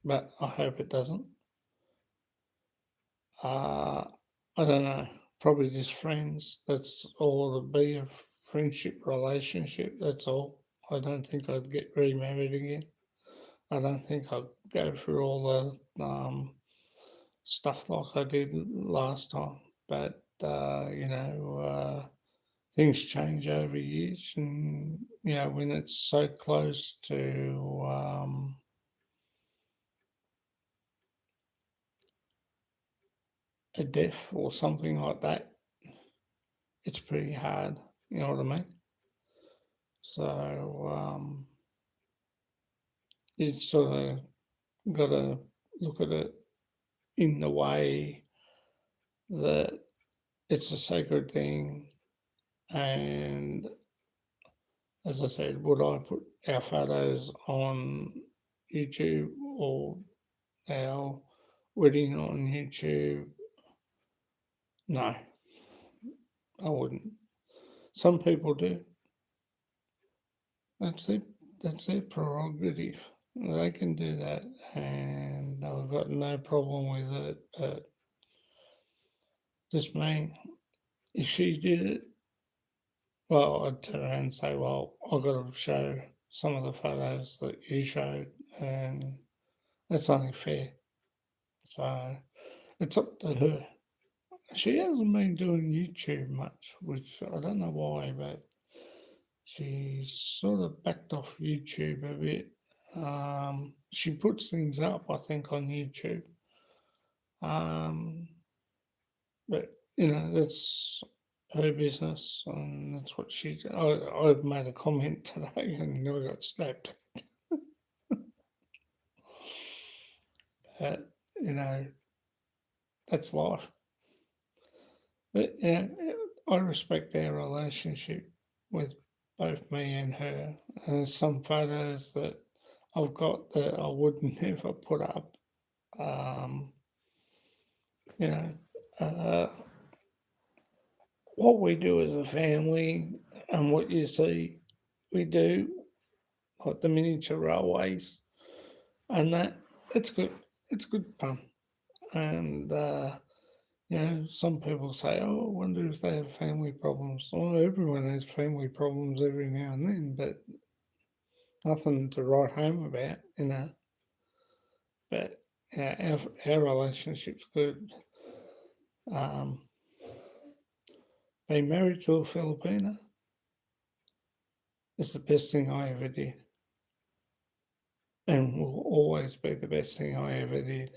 But I hope it doesn't. Uh, I don't know. Probably just friends. That's all it'll be, a friendship relationship. That's all. I don't think I'd get remarried again. I don't think I'd go through all the stuff like I did last time. But, things change over years. And, when it's so close to a death or something like that, it's pretty hard. You know what I mean? So you sort of got to look at it in the way that it's a sacred thing. And as I said, would I put our photos on YouTube or our wedding on YouTube? No, I wouldn't. Some people do. That's it. That's their prerogative. They can do that, and I've got no problem with it. But just me, if she did it, well, I'd turn around and say, well, I've got to show some of the photos that you showed, and that's only fair. So it's up to her. She hasn't been doing YouTube much, which I don't know why, but she's sort of backed off YouTube a bit. She puts things up, I think, on YouTube. Um, but, that's her business, and that's what she. I've made a comment today and I got slapped. But, that's life. But, I respect our relationship with both me and her. And there's some photos that I've got that I would never put up. Um, you know, uh, what we do as a family and what you see we do, like the miniature railways, and that it's good. It's good fun. And some people say, "Oh, I wonder if they have family problems." Well, everyone has family problems every now and then, but nothing to write home about. But our relationship's good. Um, being married to a Filipino is the best thing I ever did, and will always be the best thing I ever did.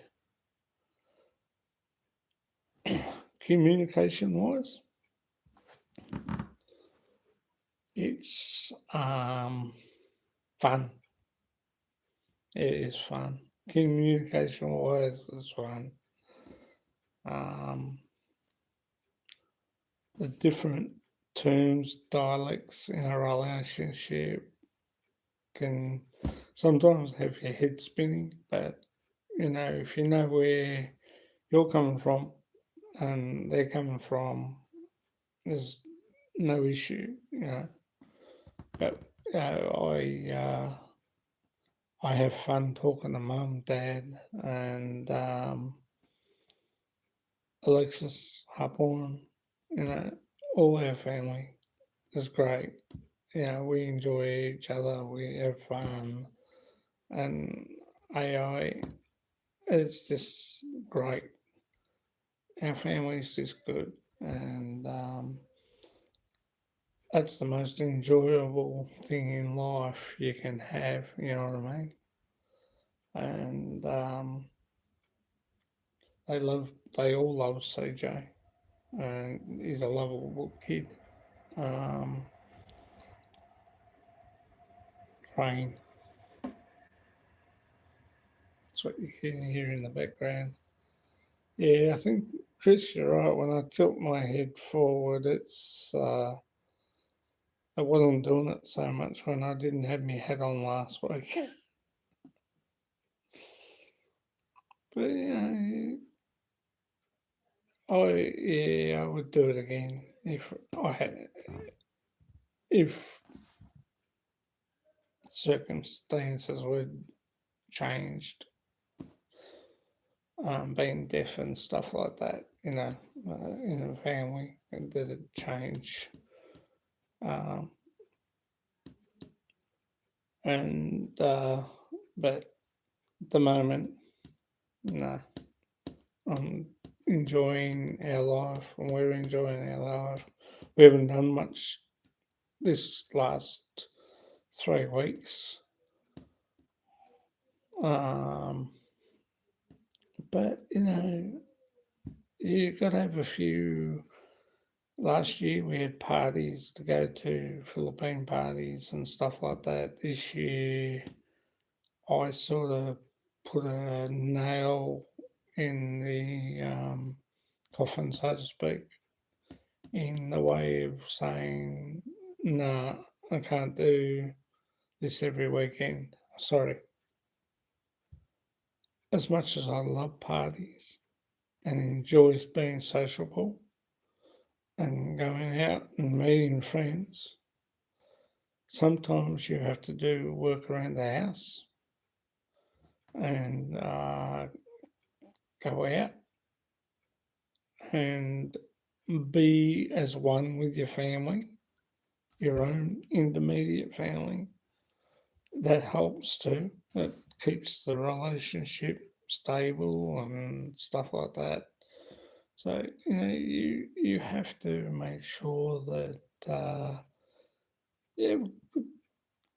Communication wise, it's fun. It is fun. Communication wise, it's fun. Um, the different terms, dialects in a relationship can sometimes have your head spinning, but if you know where you're coming from and they're coming from, there's no issue. But I have fun talking to mum, dad, and Alexis, Harporn, all our family is great. We enjoy each other, we have fun, and AI, it's just great. our family's just good, and that's the most enjoyable thing in life you can have. You know what I mean? And they all love CJ, and he's a lovable kid. Um, Rain, that's what you can hear in the background. Yeah, I think Chris, you're right. When I tilt my head forward, I wasn't doing it so much when I didn't have my hat on last week. But I would do it again if circumstances were changed, being deaf and stuff like that. In a family, and that it change. Um, and but at the moment, no, I'm enjoying our life, and we're enjoying our life. We haven't done much this last 3 weeks. Um, but you got to have a few. Last year we had parties to go to, Philippine parties and stuff like that. This year I sort of put a nail in the coffin, so to speak, in the way of saying, nah, I can't do this every weekend. Sorry. As much as I love parties and enjoys being sociable and going out and meeting friends, sometimes you have to do work around the house and go out and be as one with your family, your own intermediate family. That helps too. It keeps the relationship stable and stuff like that. So you have to make sure that yeah,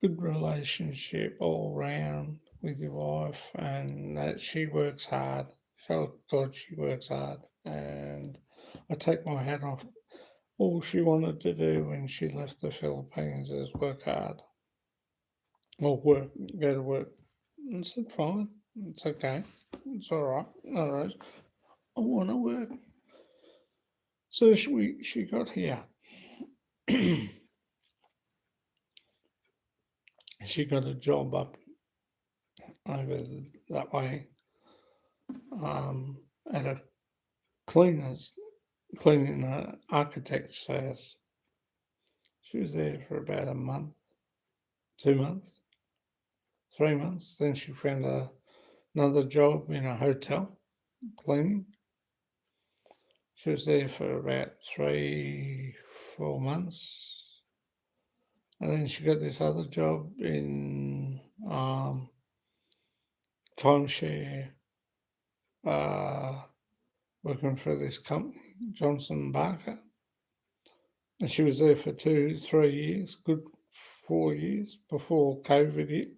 good relationship all round with your wife, and that she works hard. So God, she works hard, and I take my hat off. All she wanted to do when she left the Philippines is work hard, or go to work. And I said, fine, it's okay, it's all right, no worries. I want to work. So she got here. She got a job up over that way, at a cleaners cleaning an architect's house. She was there for about a month, 2 months, 3 months. Then she found another job in a hotel cleaning. She was there for about 3, 4 months. And then she got this other job in timeshare, uh, working for this company, Johnson Barker. And she was there for 2, 3 years, good 4 years before COVID hit.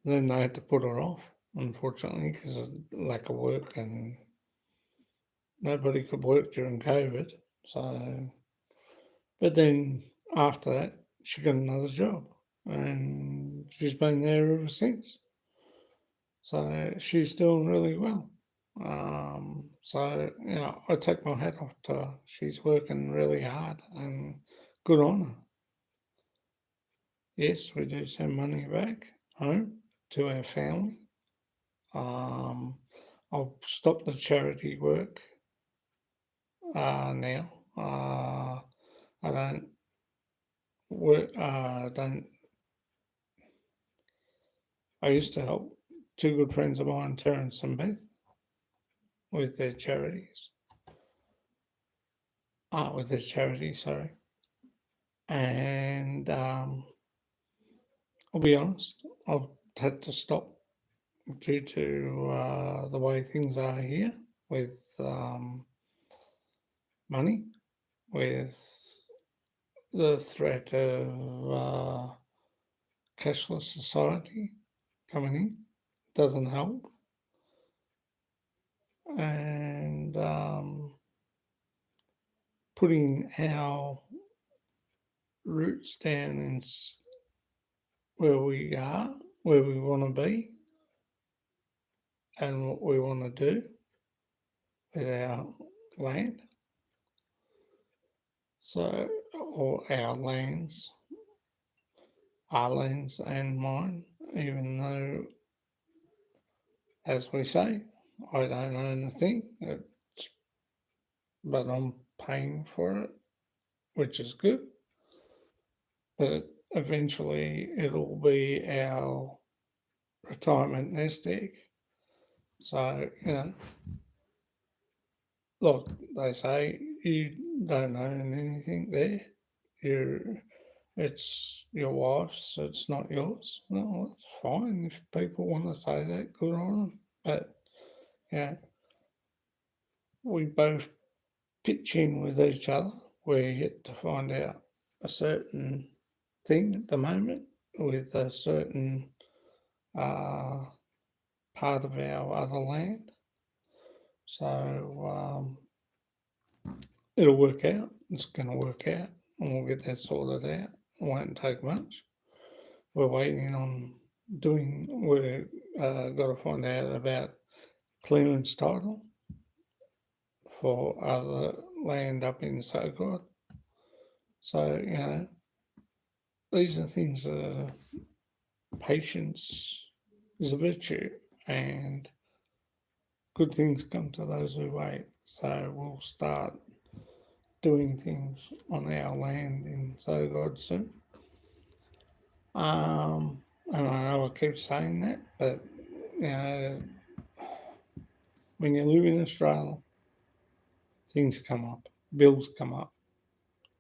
Then they had to put her off, unfortunately, because of lack of work, and nobody could work during COVID. So, but then after that, she got another job, and she's been there ever since. So she's doing really well. So I take my hat off to her. She's working really hard, and good on her. Yes, we do send money back home to our family. Um, I've stopped the charity work now. I don't work. Don't. I used to help two good friends of mine, Terence and Beth, with their charities. With their charity, sorry. And I'll be honest, I've had to stop due to the way things are here. with money, with the threat of cashless society coming in. Doesn't help. And putting our roots down in where we are, where we want to be, and what we want to do with our land. So, or our lands, Arlene's and mine, even though, as we say, I don't own a thing, but I'm paying for it, which is good. But eventually it'll be our retirement nest egg. So, look, they say you don't own anything there. It's your wife's, it's not yours. No, it's fine if people want to say that. Good on them. But yeah, we both pitch in with each other. We're yet to find out a certain thing at the moment with a certain uh, part of our other land. So it'll work out. It's going to work out, and we'll get that sorted out. It won't take much. We're waiting on we've got to find out about clearance title for other land up in So. So, these are things that patience is a virtue, and good things come to those who wait. So we'll start doing things on our land in So soon. And I know I keep saying that, but when you live in Australia, things come up, bills come up,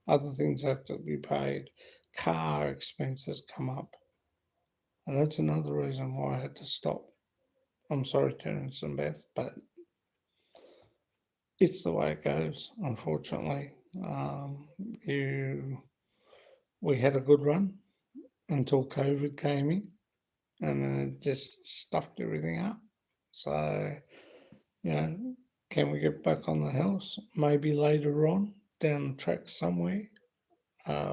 other things have to be paid, car expenses come up. And that's another reason why I had to stop. I'm sorry, Terence and Beth, but it's the way it goes, unfortunately. We had a good run until COVID came in, and then it just stuffed everything up. So, can we get back on the horse? Maybe later on down the track somewhere,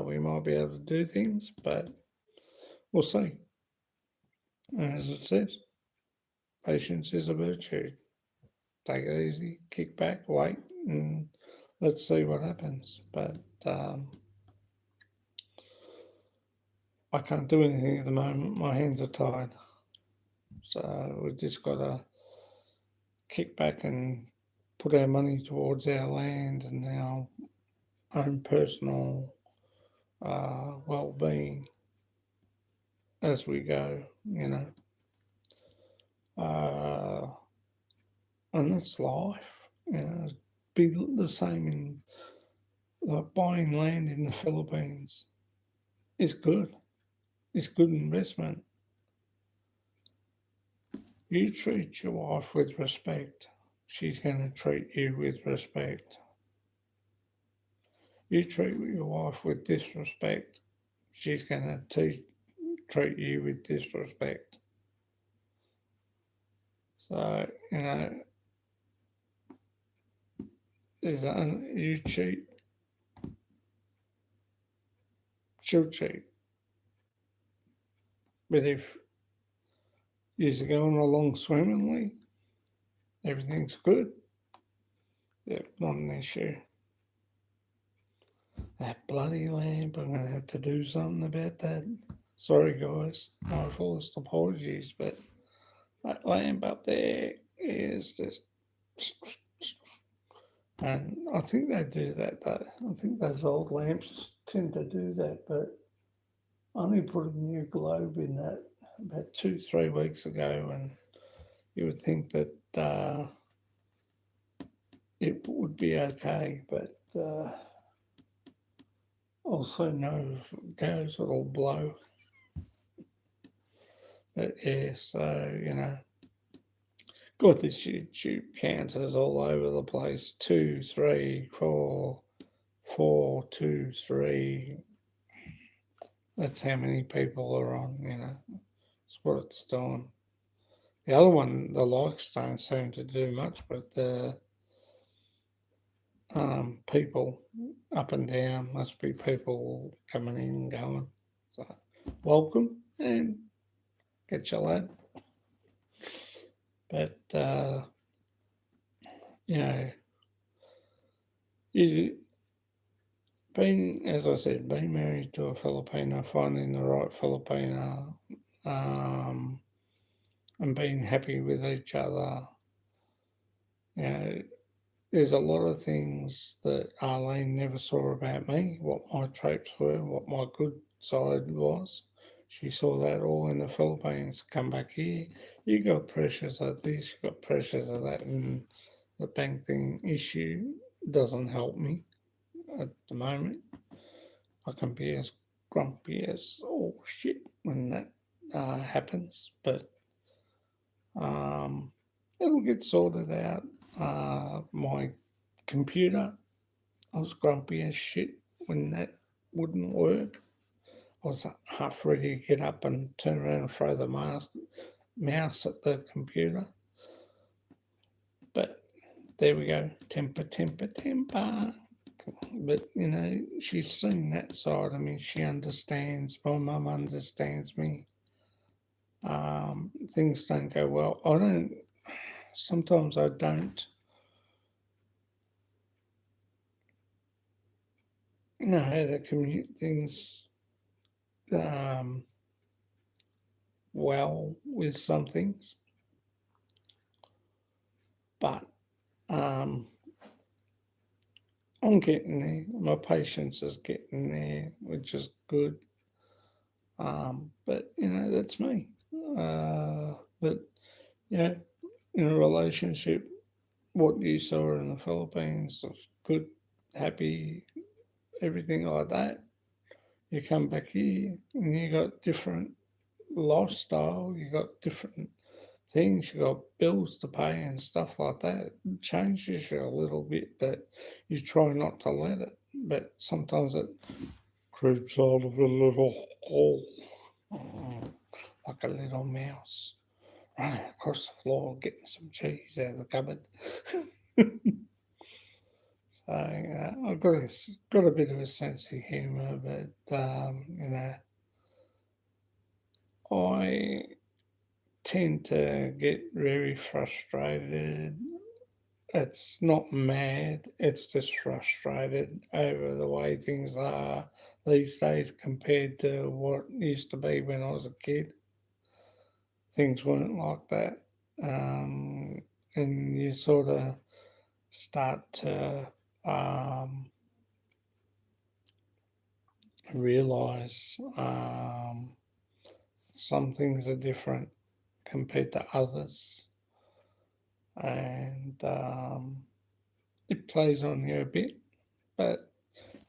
we might be able to do things, but we'll see. And as it says, patience is a virtue. Take it easy, kick back, wait, and let's see what happens. But I can't do anything at the moment. My hands are tied. So we've just got to kick back and put our money towards our land and our own personal well-being as we go, Uh, and that's life. Be the same in like buying land in the Philippines is good. It's good investment. You treat your wife with respect, she's going to treat you with respect. You treat your wife with disrespect, she's going to treat you with disrespect. So, you cheat, she'll cheat. But if you're going along swimmingly, everything's good, yeah, not an issue. That bloody lamp, I'm going to have to do something about that. Sorry, guys, my fullest apologies, but that lamp up there is just. And I think they do that though. I think those old lamps tend to do that, but I only put a new globe in that about 2-3 weeks ago, and you would think that it would be okay, but also knows if it goes, it'll blow. But yeah, so got this YouTube counters all over the place. 2, 3, 4, 4, 2, 3. That's how many people are on, That's what it's doing. The other one, the likes don't seem to do much, but the people up and down must be people coming in and going. So, welcome and get your lad. But, you know, you being, as I said, being married to a Filipino, finding the right Filipino, um, and being happy with each other, you know, there's a lot of things that Arlene never saw about me, what my traits were, what my good side was. She saw that all in the Philippines. Come back here, you got pressures of this, you got pressures of that, and the bank thing issue doesn't help me at the moment. I can be as grumpy as oh shit when that happens, but it'll get sorted out. My computer, I was grumpy as shit when that wouldn't work. I was half ready to get up and turn around and throw the mouse at the computer. But there we go. Temper, temper, temper. But, she's seen that side of me. She understands. My mum understands me. Things don't go well. Sometimes I don't know how to communicate things um, well with some things. But um, I'm getting there. My patience is getting there, which is good. But that's me. But yeah, in a relationship, what you saw in the Philippines was good, happy, everything like that. You come back here and you got different lifestyle, you got different things, you got bills to pay and stuff like that. It changes you a little bit, but you try not to let it. But sometimes it creeps out of a little hole, like a little mouse running across the floor getting some cheese out of the cupboard. So I've got a bit of a sense of humour, but I tend to get very frustrated. It's not mad, it's just frustrated over the way things are these days compared to what used to be when I was a kid. Things weren't like that. And you sort of start to realize some things are different compared to others. And it plays on you a bit, but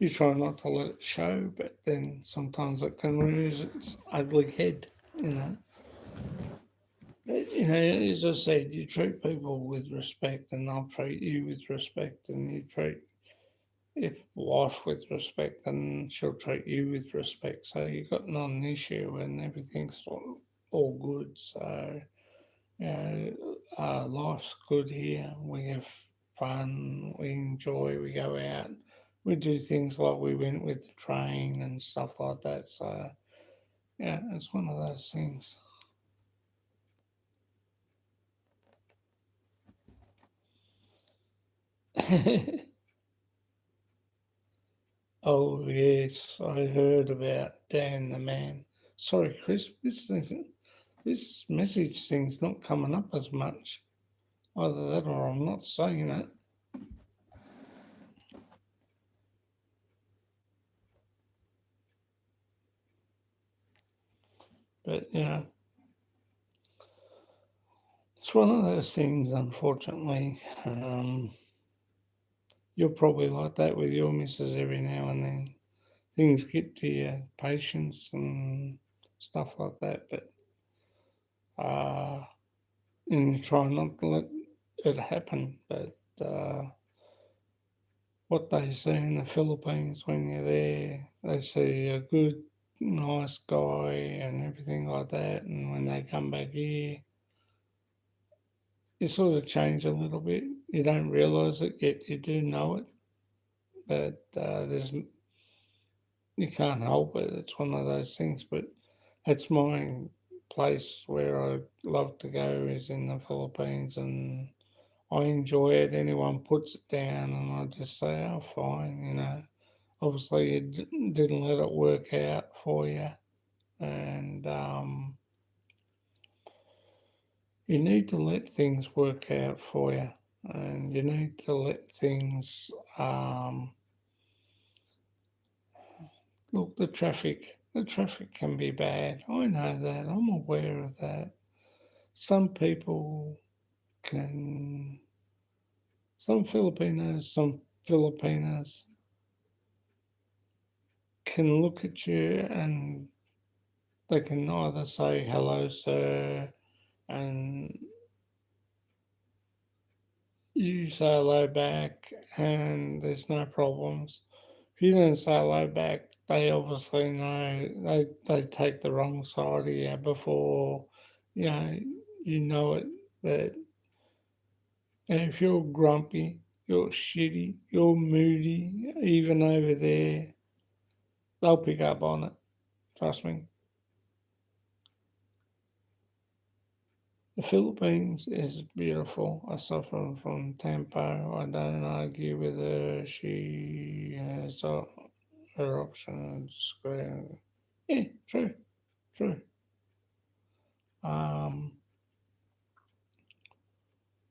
you try not to let it show, but then sometimes it can rear its ugly head, you know. But, as I said, you treat people with respect and they'll treat you with respect, and you treat if wife with respect and she'll treat you with respect. So you've got not an issue and everything's all good. So, life's good here. We have fun, we enjoy, we go out, we do things like we went with the train and stuff like that. So, yeah, it's one of those things. Oh, yes, I heard about Dan the man. Sorry, Chris, this message thing's not coming up as much. Either that or I'm not saying it. But, it's one of those things, unfortunately. You're probably like that with your missus every now and then. Things get to your patience and stuff like that. But and you try not to let it happen. But what they see in the Philippines when you're there, they see a good, nice guy and everything like that, and when they come back here, you sort of change a little bit. You don't realise it yet, you do know it, but there's you can't help it. It's one of those things. But that's my place where I love to go is in the Philippines, and I enjoy it. Anyone puts it down, and I just say, "Oh, fine," you know. Obviously, you didn't let it work out for you, and you need to let things work out for you, and you need to let things look. The traffic can be bad. I know that. I'm aware of that. Some people can, some Filipinas can look at you and they can either say hello, sir, and you say hello back, and there's no problems. If you don't say hello back, they obviously know they take the wrong side of you before you know you know it. That and if you're grumpy, you're shitty, you're moody, even over there, they'll pick up on it. Trust me. The Philippines is beautiful. I suffer from tempo. I don't argue with her. She has her options. Yeah, true, true. Um,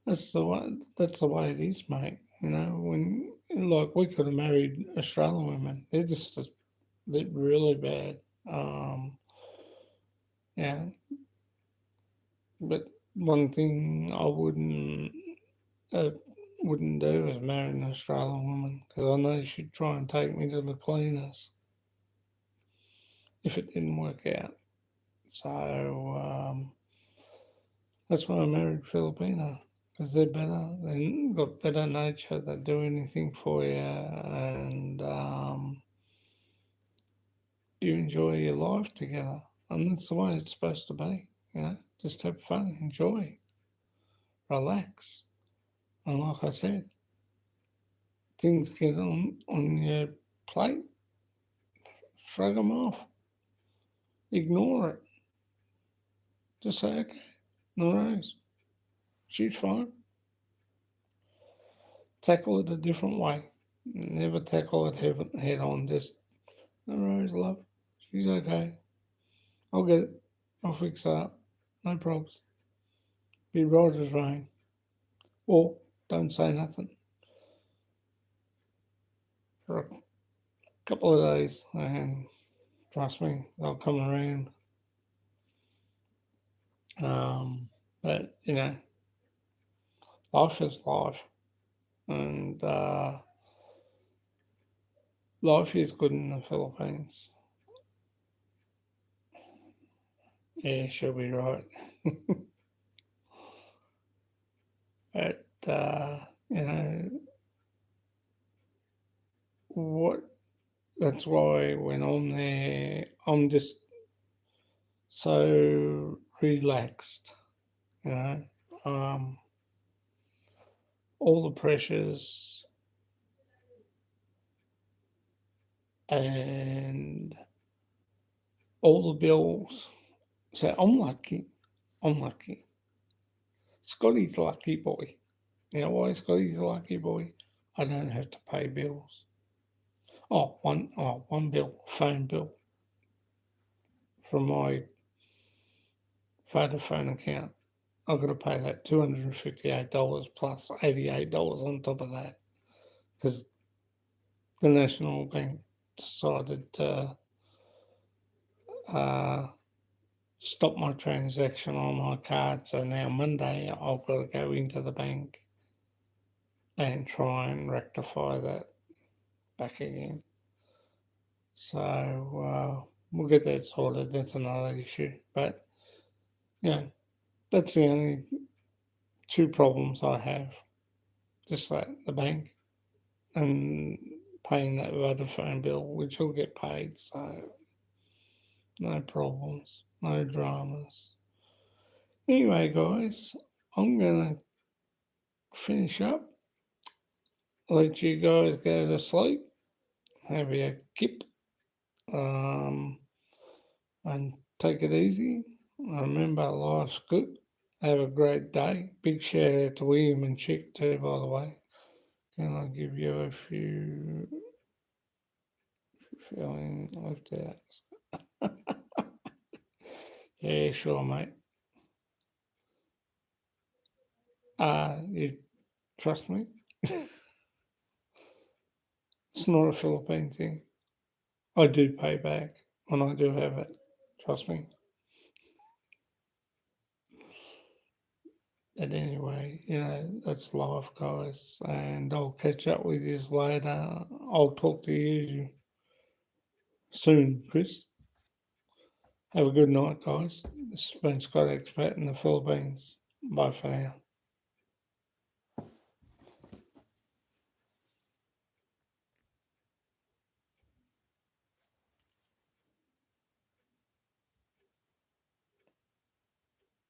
that's the way it is, mate. You know, when like we could have married Australian women. They're really bad. Um, yeah, but one thing I uh, wouldn't do is marry an Australian woman because I know she'd try and take me to the cleaners if it didn't work out. So that's why I married Filipina because they're better. They've got better nature. They do anything for you, and you enjoy your life together. And that's the way it's supposed to be. You know, just have fun, enjoy, relax. And like I said, things get on your plate, shrug them off, ignore it. Just say, okay, no worries. She's fine. Tackle it a different way. Never tackle it head on. Just, no worries, love. She's okay. I'll get it. I'll fix it up. No problems. Be right as rain. Or don't say nothing for a couple of days. And trust me, they'll come around. Um, but, life is life. And life is good in the Philippines. Yeah, she'll be right. But, what that's why when I'm there, I'm just so relaxed, you know. Um, all the pressures and all the bills. So I'm lucky. I'm lucky. Scotty's a lucky boy. You know why Scotty's a lucky boy? I don't have to pay bills. One bill, phone bill from my Vodafone account. I've got to pay that $258 plus $88 on top of that because the National Bank decided to uh, stop my transaction on my card. So now Monday I've got to go into the bank and try and rectify that back again. So we'll get that sorted. That's another issue. But, yeah, that's the only. two problems I have. Just that, the bank and paying that Vodafone bill, which will get paid, so no problems, no dramas. Anyway, guys, I'm going to finish up, let you guys go to sleep, have your kip, um, and take it easy. Remember, life's good. Have a great day. Big shout out to William and Chick too, by the way. Can I give you a few feeling left out? Yeah, sure, mate. You trust me? It's not a Philippine thing. I do pay back when I do have it. Trust me. But anyway, that's life, guys. And I'll catch up with you later. I'll talk to you soon, Chris. Have a good night, guys. This has been Scott Expat in the Philippines. Bye for now.